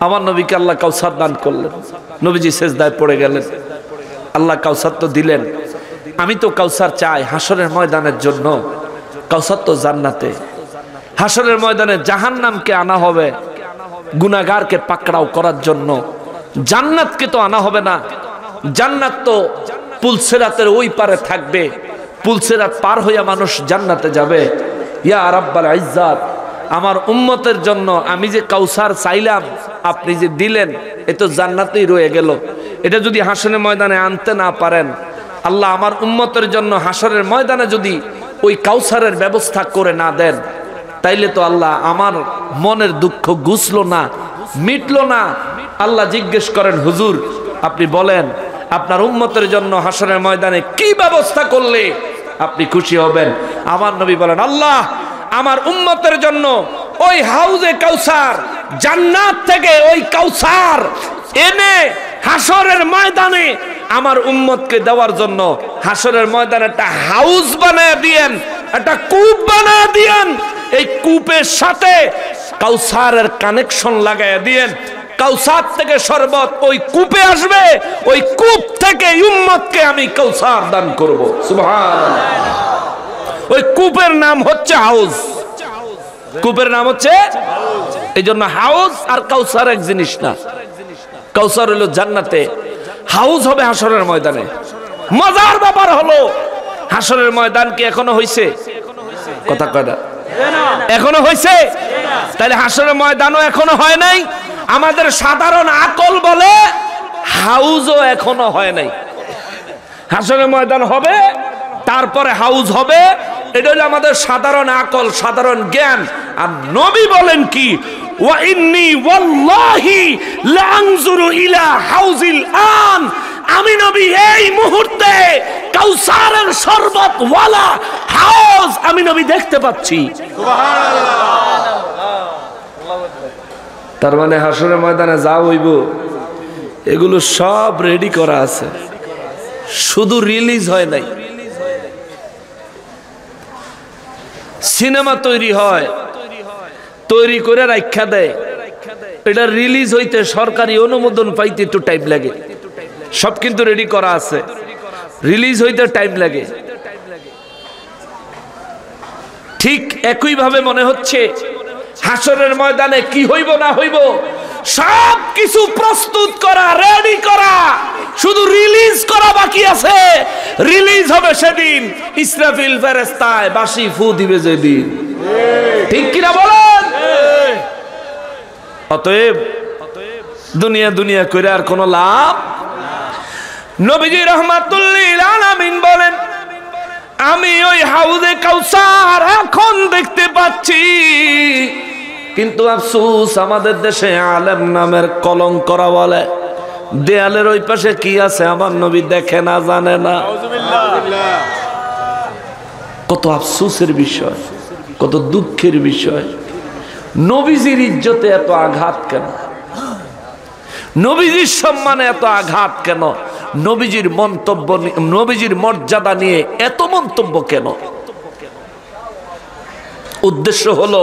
আমার নবীকে আল্লাহ কাউসার দান করলেন। নবীজি সিজদায় পড়ে গেলেন। আল্লাহ কাউসার তো দিলেন, আমি তো কাউসার চাই হাসরের ময়দানের জন্য। কাউসার তো জান্নাতে, হাসরের ময়দানে জাহান্নামকে আনা হবে গুনাহগারকে পাকড়াও করার জন্য, জান্নাতকে তো আনা হবে না। জান্নাত তো পুলসিরাতের ওই পারে থাকবে, পুলসিরাত পার হইয়া মানুষ জান্নাতে যাবে। ইয়া রাব্বাল ইজ্জাত, আমার উম্মতের জন্য আমি যে কাউসার চাইলাম, আপনি যে দিলেন, এ তো জান্নাতেই রয়ে গেল। এটা যদি হাসরের ময়দানে আনতে না পারেন, আল্লাহ আমার উম্মতের জন্য হাসরের ময়দানে যদি ওই কাউসারের ব্যবস্থা করে না দেন, তাইলে তো আল্লাহ আমার মনের দুঃখ ঘুচলো না, মিটলো না। আল্লাহ জিজ্ঞেস করেন, হুজুর আপনি বলেন আপনার উম্মতের জন্য হাসরের ময়দানে কি ব্যবস্থা করলে আপনি খুশি হবেন? আমার নবী বলেন, আল্লাহ আমার উম্মতের জন্য ওই হাউজে কাউসার, জান্নাত থেকে ওই কাউসার এনে হাসরের ময়দানে আমার উম্মতকে দেওয়ার জন্য হাসরের ময়দানে একটা হাউস বানায় দিয়েন, একটা কূপ বানায় দিয়েন। এই কূপের সাথে কাউসারের কানেকশন লাগায় দিয়েন। কাউসার থেকে শরবত ওই কূপে আসবে, ওই কূপ থেকে উম্মতকে আমি কাউসার দান করব। সুবহানাল্লাহ। ওই কূপের নাম হচ্ছে হাউস। কূপের নাম হচ্ছে, এই জন্য হাউস আর কাউসার এক জিনিস না। কাউসার হলো জান্নাতে, হাউস হবে হাসরের ময়দানে। মজার ব্যাপার হলো, হাসরের ময়দান কি এখনো হইছে? কথা কয় না, এখনো হইছে? তাহলে হাসরের ময়দানও এখনো হয় নাই। আমাদের সাধারণ আকল বলে হাউসও এখনো হয় নাই। হাসরের ময়দান হবে, তারপরে হাউস হবে, এটা হলো আমাদের সাধারণ আকল, সাধারণ জ্ঞান। আর নবী বলেন কি, ওয়া ইন্নী ওয়াল্লাহি লাআনজুরু ইলা হাউজিল আন। আমি নবী এই মুহূর্তে কাউসারের শরবত ওয়ালা হাউস আমি নবী দেখতে পাচ্ছি। তার মানে হাসরের ময়দানে যা হইব এগুলো সব রেডি করা আছে, শুধু রিলিজ হয় নাই। সিনেমা তৈরি হয়, তৈরি করে রাখা দেয়, এটা রিলিজ হইতে সরকারি অনুমোদন পাইতে একটু টাইম লাগে, সব কিন্তু রেডি করা আছে, রিলিজ হইতে টাইম লাগে। ঠিক একই ভাবে মনে হচ্ছে হাসরের ময়দানে কি হইব না হইব সব কিছু প্রস্তুত করা, রেডি করা, শুধু রিলিজ করা বাকি আছে। রিলিজ হবে সেদিন ইসরাফিল ফেরেশতায় বাঁশি ফু দিবে যেদিন, ঠিক কিনা বলেন? অতএব দুনিয়া দুনিয়া করে আর কোনো লাভ। নবীজি রাহমাতুল লিল আলামিন বলেন, আমি ওই হাউজে কাউসার এখন দেখতে পাচ্ছি, কিন্তু আফসোস আমাদের দেশে আলেম নামের কলঙ্ক করা বলে দেয়ালের ওই পাশে কি আছে আমার নবী দেখে না, জানে না। কত আফসোসের বিষয়, কত দুঃখের বিষয়। নবীজির ইজ্জতে এত আঘাত কেন? নবীজির সম্মানে এত আঘাত কেন? নবীজির মন্তব্য, নবীজির মর্যাদা নিয়ে এত মন্তব্য কেন? উদ্দেশ্য হলো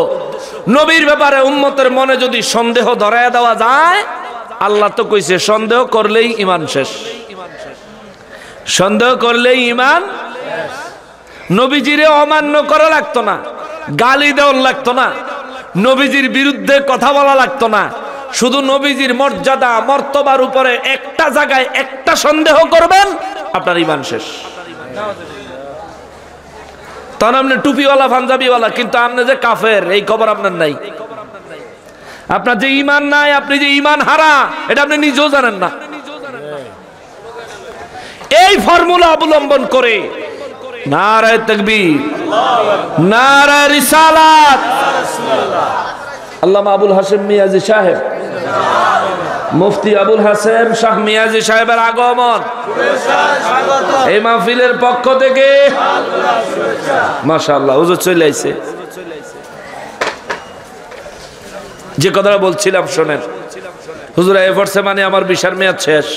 নবীর ব্যাপারে উম্মতের মনে যদি সন্দেহ ধরায় দেওয়া যায়, আল্লাহ তো কইছে সন্দেহ করলেই ঈমান শেষ, সন্দেহ করলেই ঈমান। নবীজিরে অমান্য করা লাগতো না, গালি দেওয়া লাগতো না, নবীজির বিরুদ্ধে কথা বলা লাগতো না, শুধু নবীজির মর্যাদা মর্তবার উপরে একটা জায়গায় একটা সন্দেহ করবেন, আপনার ঈমান শেষ। তখন আপনি টুপিওয়ালা পাঞ্জাবিওয়ালা, কিন্তু আপনি যে কাফের এই খবর আপনার নাই। আপনার যে ঈমান নাই, আপনি যে ঈমান হারা, এটা আপনি নিজেও জানেন না। এই ফর্মুলা অবলম্বন করে নারায়ে তাকবীর, নারায়ে রিসালাত, আল্লামা আবুল হাসেম মিয়াজি সাহেব, মুফতি আবুল হাসেম শাহ মিয়াজি সাহেবের আগমন এই মাহফিলের পক্ষ থেকে মাশাআল্লাহ হুজুর চলে আইছে। যে কথাটা বলছিলাম শোনেন, হুজুর এফর্টসে মানে আমার বিশার মেয়াদ শেষ,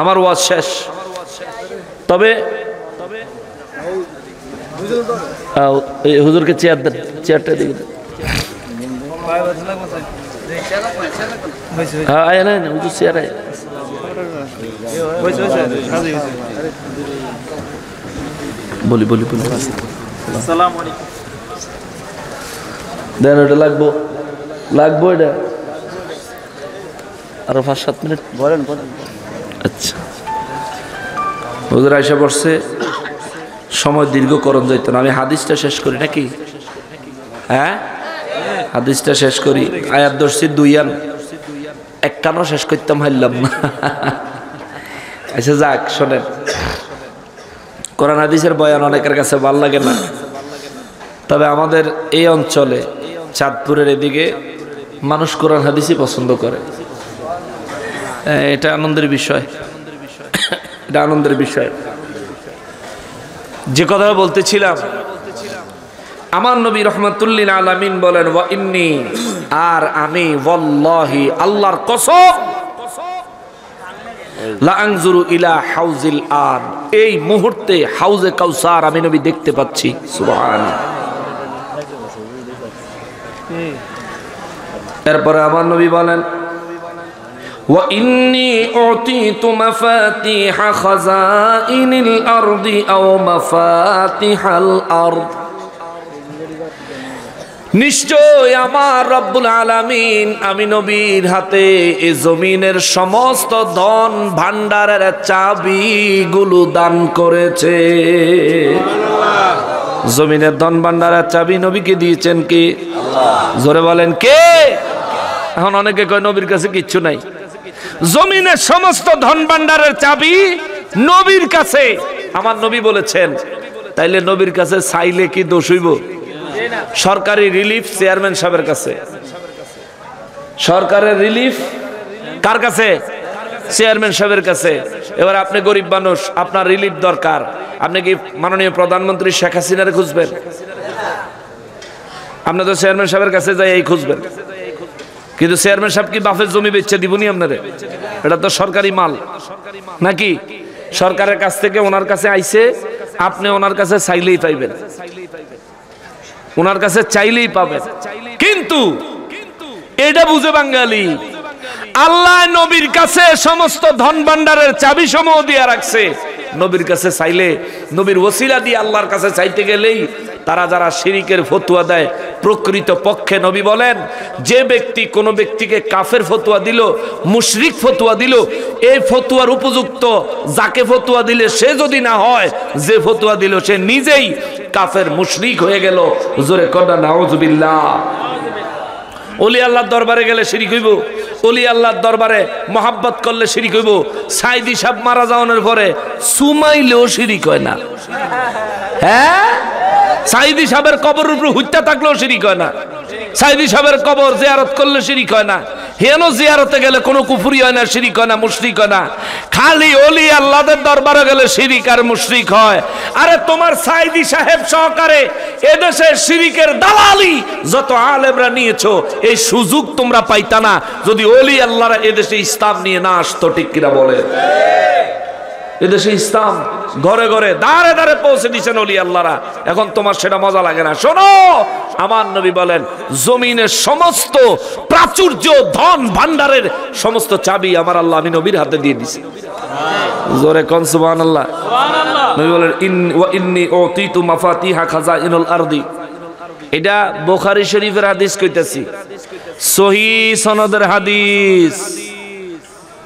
আমার ওয়াজ শেষ। তবে হুজুরকে চেয়ার দেন, চেয়ারটা দিকে দেন। বলি বলি বলি দেন, ওটা লাগবো লাগবো, এটা আরো 5-7 মিনিট বলেন। আচ্ছা, হুজুর আয়সা পড়ছে, সময় দীর্ঘকরণ যাইতো না। আমি হাদিসটা শেষ করি নাকি? হ্যাঁ, হাদিসটা শেষ করি। আয়াত দর্শি 2 আন, 51 শেষ করতাম, হারলাম না। আচ্ছা যাক, শোনেন, কোরআন হাদিসের বয়ান অনেকের কাছে ভালো লাগে না, তবে আমাদের এই অঞ্চলে চাঁদপুরের এদিকে মানুষ কোরআন হাদিসই পছন্দ করে। এটা আনন্দের বিষয়, এটা আনন্দের বিষয়। যে কথা বলতেছিলাম, আমার নবী রাহমাতুল লিল আলামিন বলেন, ওয়া ইন্নী, আর আমি ওয়াল্লাহি, আল্লাহর কসম, লা আনজুরু ইলা হাউজিল আন, এই মুহূর্তে হাউজে কাউসার আমি নবী দেখতে পাচ্ছি। সুবহানাল্লাহ। এরপরে আমার নবী বলেন, ওয়া ইন্নী উতিতু মাফাতিহা খাযাইনিল আরদি আও মাফাতিহাল আরদ, নিশ্চয় আমার রব্বুল আলামিন আমি নবীর হাতে এই জমিনের সমস্ত ধন ভান্ডারের চাবিগুলো দান করেছে। জমিনের ধন ভান্ডারের চাবি নবীকে দিয়েছেন কে? জোরে বলেন কে? এখন অনেকে কয় নবীর কাছে কিচ্ছু নাই। জমিনের সমস্ত ধন ভান্ডারের চাবি নবীর কাছে, আমার নবী বলেছেন। তাইলে নবীর কাছে চাইলে কি দোষ হইব? সরকারি রিলিফ চেয়ারম্যান সাহেবের কাছে, সরকারের রিলিফ কার কাছে? চেয়ারম্যান সাহেবের কাছে। এবার আপনি গরিব মানুষ, আপনার রিলিফ দরকার, আপনি কি মাননীয় প্রধানমন্ত্রী শেখ হাসিনারে খুঁজবেন? আপনি তো চেয়ারম্যান সাহেবের কাছে যাই এই খুঁজবেন, কিন্তু চেয়ারম্যান সাহেব কি বাপের জমি বেচে দিবনি আপনারে? এটা তো সরকারি মাল নাকি? সরকারের কাছ থেকে ওনার কাছে আইছে, আপনি ওনার কাছে চাইলেই পাইবেন, ওনার কাছে চাইলেই পাবেন। কিন্তু এটা বুঝে বাঙালি। আল্লাহ নবীর কাছে সমস্ত ধন ভান্ডারের চাবি সমূহ দিয়ে রাখছে। নবীর কাছে চাইলে, নবীর ওসিলা দিয়ে আল্লাহর কাছে চাইতে গেলেই তারা যারা শিরিকের ফতোয়া দেয়, প্রকৃত পক্ষে নবী বলেন যে ব্যক্তি কোনো ব্যক্তিকে কাফের ফতোয়া দিল, মুশরিক ফতোয়া দিল, এই ফতোয়ার উপযুক্ত যাকে ফতোয়া দিলে সে যদি না হয়, যে ফতোয়া দিল সে নিজেই কাফের মুশরিক হয়ে গেল। জোরে কন্যা নাউজুবিল্লাহ। ওলি আল্লাহর দরবারে গেলে শিরিক হইব, ওলি আল্লাহর দরবারে মহাব্বত করলে শিরিক হইব। সাইদি সাহেব মারা যাওয়ানোর পরে সুমাইলেও শিরিক হয় না। হ্যাঁ, সাইদি সাহেবের কবরের উপর হুত্যা থাকলেও শিরিক হয় না। সাইদি সাহেবের কবর জিয়ারত করলে শিরিক হয় না। হেন জিয়ারতে গেলে কোনো কুফরি হয় না, শিরিক হয় না, মুশরিক হয় না। খালি ওলি আল্লাহদের দরবারে গেলে শিরিক আর মুশরিক হয়। আরে তোমার সাইদি সাহেব সহকারে এদেশে শিরিকের দালালি যত আলেমরা নিয়েছো, এই সুযোগ তোমরা পাইতা না যদি ওলি আল্লাহরা এদেশে ইসলাম নিয়ে না আসতো। ঠিক কিনা বলে? এদেশে ইসলাম ঘরে ঘরে দাঁড়ে দাঁড়ে পৌঁছে দিচ্ছেন ওলি আল্লাহরা। এখন তোমার সেটা মজা লাগে না। শোনো, আমার নবী বলেন জমিনের সমস্ত প্রাচুর্য, ধন ভান্ডারের সমস্ত চাবি আমার আল্লাহ আমি নবীর হাতে দিয়ে দিছি। জোরে কোন সুবহানাল্লাহ। নবী বলেন ইন্নী উতিতু মাফাতিহা খাজাইনুল আরদি। এটা বুখারী শরীফের হাদিস কইতাছি, সহিহ সনদের হাদিস।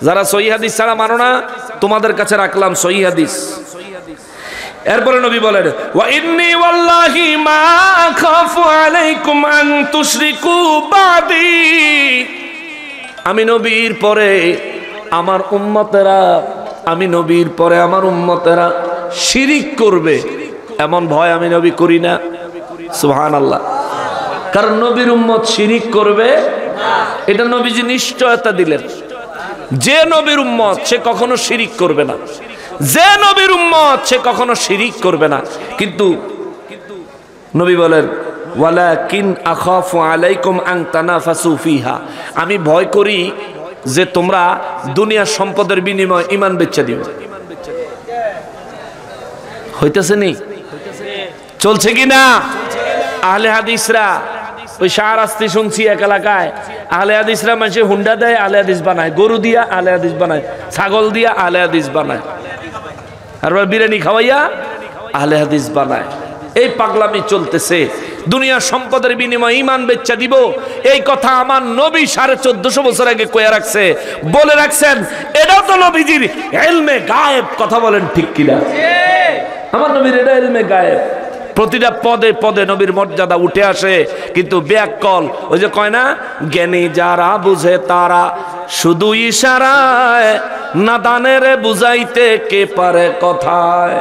যারা সহিহ হাদিস ছাড়া মানো না, তোমাদের কাছে রাখলাম সহিহ হাদিস। এরপরে নবী বলেন ওয়া ইন্নী ওয়াল্লাহি মা খাফু আলাইকুম আন তুশরিকু বাদি। আমি নবীর পরে আমার উম্মতেরা, আমি নবীর পরে আমার উম্মতেরা শিরিক করবে এমন ভয় আমি নবী করি না। সুবহানাল্লাহ। কারণ নবীর উম্মত শিরিক করবে এটা নবীজি নিশ্চয়তা দিলেন। যে নবীর উম্মত সে কখনো শিরিক করবে না, যে নবীর উম্মত সে কখনো শিরিক করবে না। কিন্তু নবী বলেন ওয়ালাকিন আখাফু আলাইকুম আন তানাফাসু ফিহা। আমি ভয় করি যে তোমরা দুনিয়ার সম্পদের বিনিময়ে ঈমান বেচে দিবে। হইতেছে নি? চলছে কি না? আহলে হাদিসরা ওই শাহরাস্তি শুনছি এক এলাকায়, আহলে হাদিসরা মানুষে হুন্ডা দেয়, আহলে হাদিস বানায়, গরু দিয়া আহলে হাদিস বানায়, ছাগল দিয়া আহলে হাদিস বানায়, আর বিরিয়ানি খাওয়াইয়া আহলে হাদিস বানায়। এই পাগলামি চলতেছে। দুনিয়ার সম্পদের বিনিময়ে ঈমান বেচা দিব, এই কথা আমার নবী 1450 বছর আগে কইয়া রাখছে, বলে রাখছেন। এটাও তো নবীজির ইলমে গায়েব। কথা বলেন ঠিক কিনা? আমার নবীর এটা ইলমে গায়েব। প্রতিটা পদে পদে নবীর মর্যাদা উঠে আসে। কিন্তু ব্যাকল ওই যে কয় না, জ্ঞানী যারা বুঝে তারা শুধু ইশারায়, নাদানের বুঝাইতে কে পারে কথায়।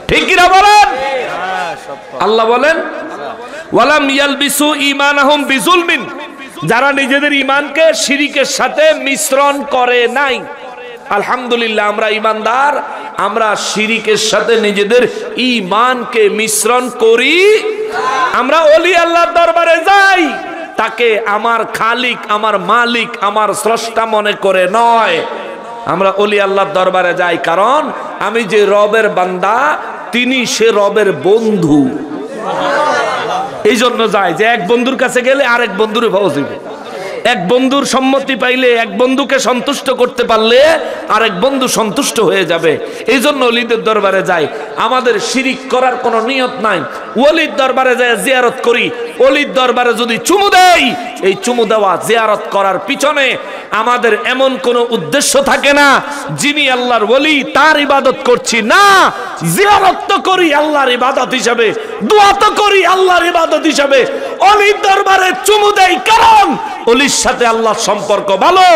ঠিক কিনা বলেন? আল্লাহ বলেন ওয়ালাম ইয়ালবিসু ঈমানাহুম বিজুলমিন। যারা নিজেদের ঈমানকে শিরিকের সাথে মিশ্রণ করে নাই। আলহামদুলিল্লাহ আমরা ঈমানদার, আমরা শিরিকের সাথে নিজেদের ঈমানকে মিশ্রণ করি। আমরা ওলি আল্লাহর দরবারে যাই, তাকে আমার খালিক, আমার মালিক, আমার স্রষ্টা মনে করে নয়। আমরা ওলি আল্লাহর দরবারে যাই কারণ আমি যে রবের বান্দা, তিনি সে রবের বন্ধু। এই জন্য যাই যে এক বন্ধুর কাছে গেলে আরেক বন্ধুরে পাওয়া যাবে। এক বন্ধুর সম্মতি পাইলে, এক বন্ধুকে সন্তুষ্ট করতে পারলে আরেক বন্ধু সন্তুষ্ট হয়ে যাবে। এই জন্য ওলিদের দরবারে যাই। আমাদের শিরিক করার কোনো নিয়ত নাই। ওলির দরবারে যাই জিয়ারত করি। ওলির দরবারে যদি চুমু দেই, এই চুমু দেওয়া জিয়ারত করার পিছনে আমাদের এমন কোনো উদ্দেশ্য থাকে না যিনি আল্লাহর ওলি তার ইবাদত করছি না। জিয়ারত তো করি আল্লাহর ইবাদত হিসাবে, দোয়া তো করি আল্লাহর ইবাদত হিসাবে। ওলির দরবারে চুমু দেই কারণ ওলির সাথে আল্লাহর সম্পর্ক ভালো,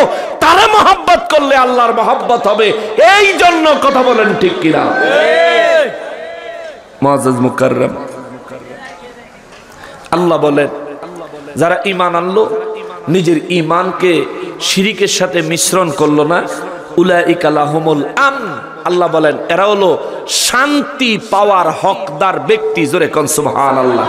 তারে মহব্বত করলে আল্লাহর মহব্বত হবে। এই জন্য কথা বলেন ঠিক কিনা? মুআজ্জাজ মুকাররম, আল্লাহ বলেন যারা ঈমান আনলো, নিজের ঈমানকে শিরিকের সাথে মিশ্রণ করলো না, উলাইকা লাহুমুল আমন। আল্লাহ বলেন এরা হলো শান্তি পাওয়ার হকদার ব্যক্তি। জোরে কোন সুবহানাল্লাহ।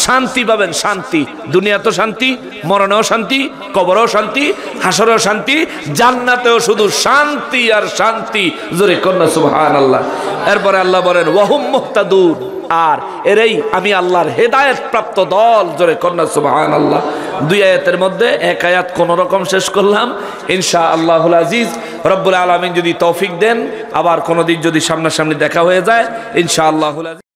শান্তি পাবেন, শান্তি। দুনিয়া তো শান্তি, মরণেও শান্তি, কবরেও শান্তি, হাসরেও শান্তি, জান্নাতেও শুধু শান্তি আর শান্তি। জোরে কোন সুবহানাল্লাহ। এরপরে আল্লাহ বলেন ওয়াহুম মুহতাদুন। আর এরাই আমি আল্লাহর হেদায়েত প্রাপ্ত দল। জোরে কন্যা সুবহানাল্লাহ। 2 আয়াতের মধ্যে 1 আয়াত কোন রকম শেষ করলাম। ইনশাআল্লাহুল আজিজ রব্বুল আলামিন যদি তৌফিক দেন, আবার কোনদিন যদি সামনাসামনি দেখা হয়ে যায় ইনশাআল্লাহুল আজিজ।